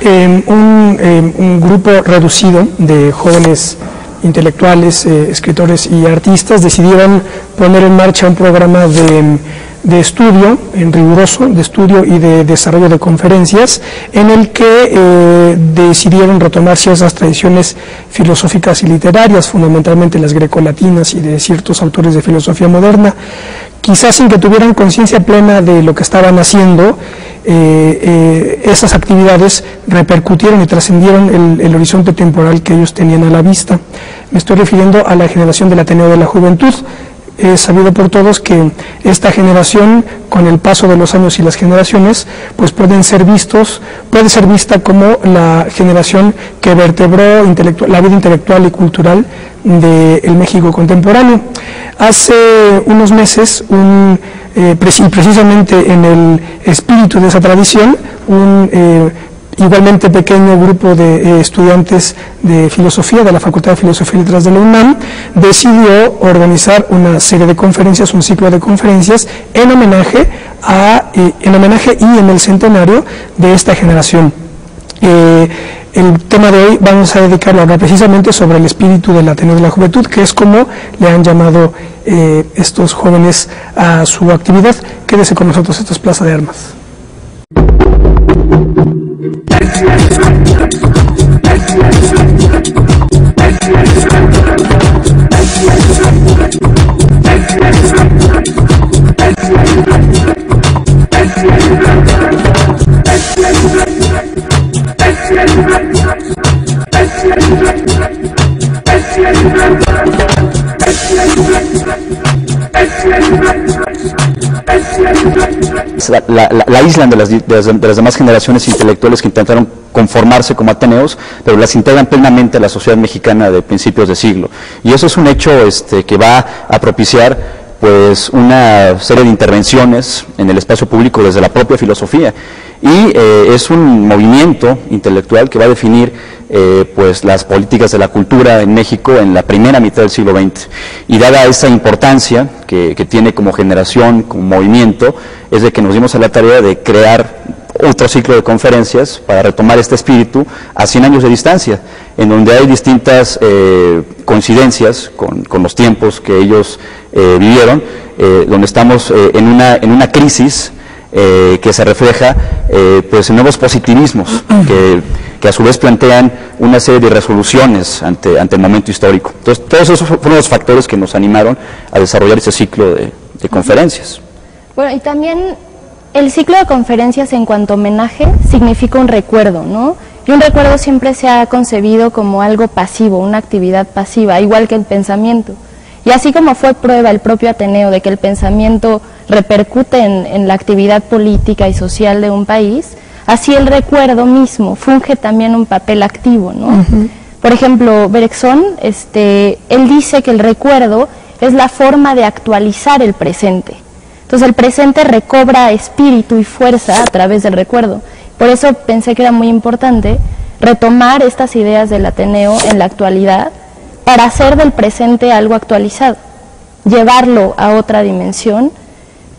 un grupo reducido de jóvenes intelectuales, escritores y artistas decidieron poner en marcha un programa de estudio, riguroso, de estudio y de desarrollo de conferencias, en el que decidieron retomar ciertas tradiciones filosóficas y literarias, fundamentalmente las grecolatinas y de ciertos autores de filosofía moderna, quizás sin que tuvieran conciencia plena de lo que estaban haciendo. Esas actividades repercutieron y trascendieron el horizonte temporal que ellos tenían a la vista. Me estoy refiriendo a la generación del Ateneo de la Juventud. Es sabido por todos que esta generación, con el paso de los años y las generaciones, pues puede ser vista como la generación que vertebró la vida intelectual y cultural del México contemporáneo. Hace unos meses, precisamente en el espíritu de esa tradición, igualmente pequeño grupo de estudiantes de filosofía de la Facultad de Filosofía y Letras de la UNAM decidió organizar una serie de conferencias, un ciclo de conferencias en homenaje y en el centenario de esta generación. El tema de hoy vamos a dedicarlo a hablar precisamente sobre el espíritu del Ateneo de la Juventud, que es como le han llamado estos jóvenes a su actividad. Quédese con nosotros, esto es Plaza de Armas. La aíslan de las demás generaciones intelectuales que intentaron conformarse como ateneos, pero las integran plenamente a la sociedad mexicana de principios de siglo. Y eso es un hecho que va a propiciar pues una serie de intervenciones en el espacio público desde la propia filosofía. Y es un movimiento intelectual que va a definir pues las políticas de la cultura en México en la primera mitad del siglo XX. Y dada esa importancia que tiene como generación, como movimiento, es de que nos dimos a la tarea de crear otro ciclo de conferencias para retomar este espíritu a 100 años de distancia, en donde hay distintas coincidencias con los tiempos que ellos vivieron, donde estamos en una crisis que se refleja pues en nuevos positivismos que a su vez plantean una serie de resoluciones ante el momento histórico. Entonces, todos esos fueron los factores que nos animaron a desarrollar ese ciclo de conferencias. Bueno, y también el ciclo de conferencias en cuanto homenaje significa un recuerdo, ¿no? Y un recuerdo siempre se ha concebido como algo pasivo, una actividad pasiva, igual que el pensamiento. Y así como fue prueba el propio Ateneo de que el pensamiento repercute en la actividad política y social de un país, así el recuerdo mismo funge también un papel activo, ¿no? Por ejemplo, Bergson, él dice que el recuerdo es la forma de actualizar el presente. Entonces el presente recobra espíritu y fuerza a través del recuerdo. Por eso pensé que era muy importante retomar estas ideas del Ateneo en la actualidad para hacer del presente algo actualizado, llevarlo a otra dimensión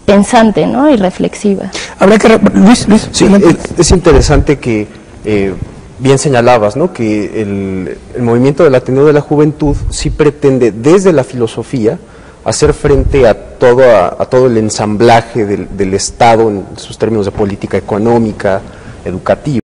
pensante, ¿no? Y reflexiva. Habrá que Luis, sí, es interesante que bien señalabas, ¿no? Que el movimiento del Ateneo de la Juventud sí pretende desde la filosofía hacer frente a todo el ensamblaje del Estado en sus términos de política económica, educativa.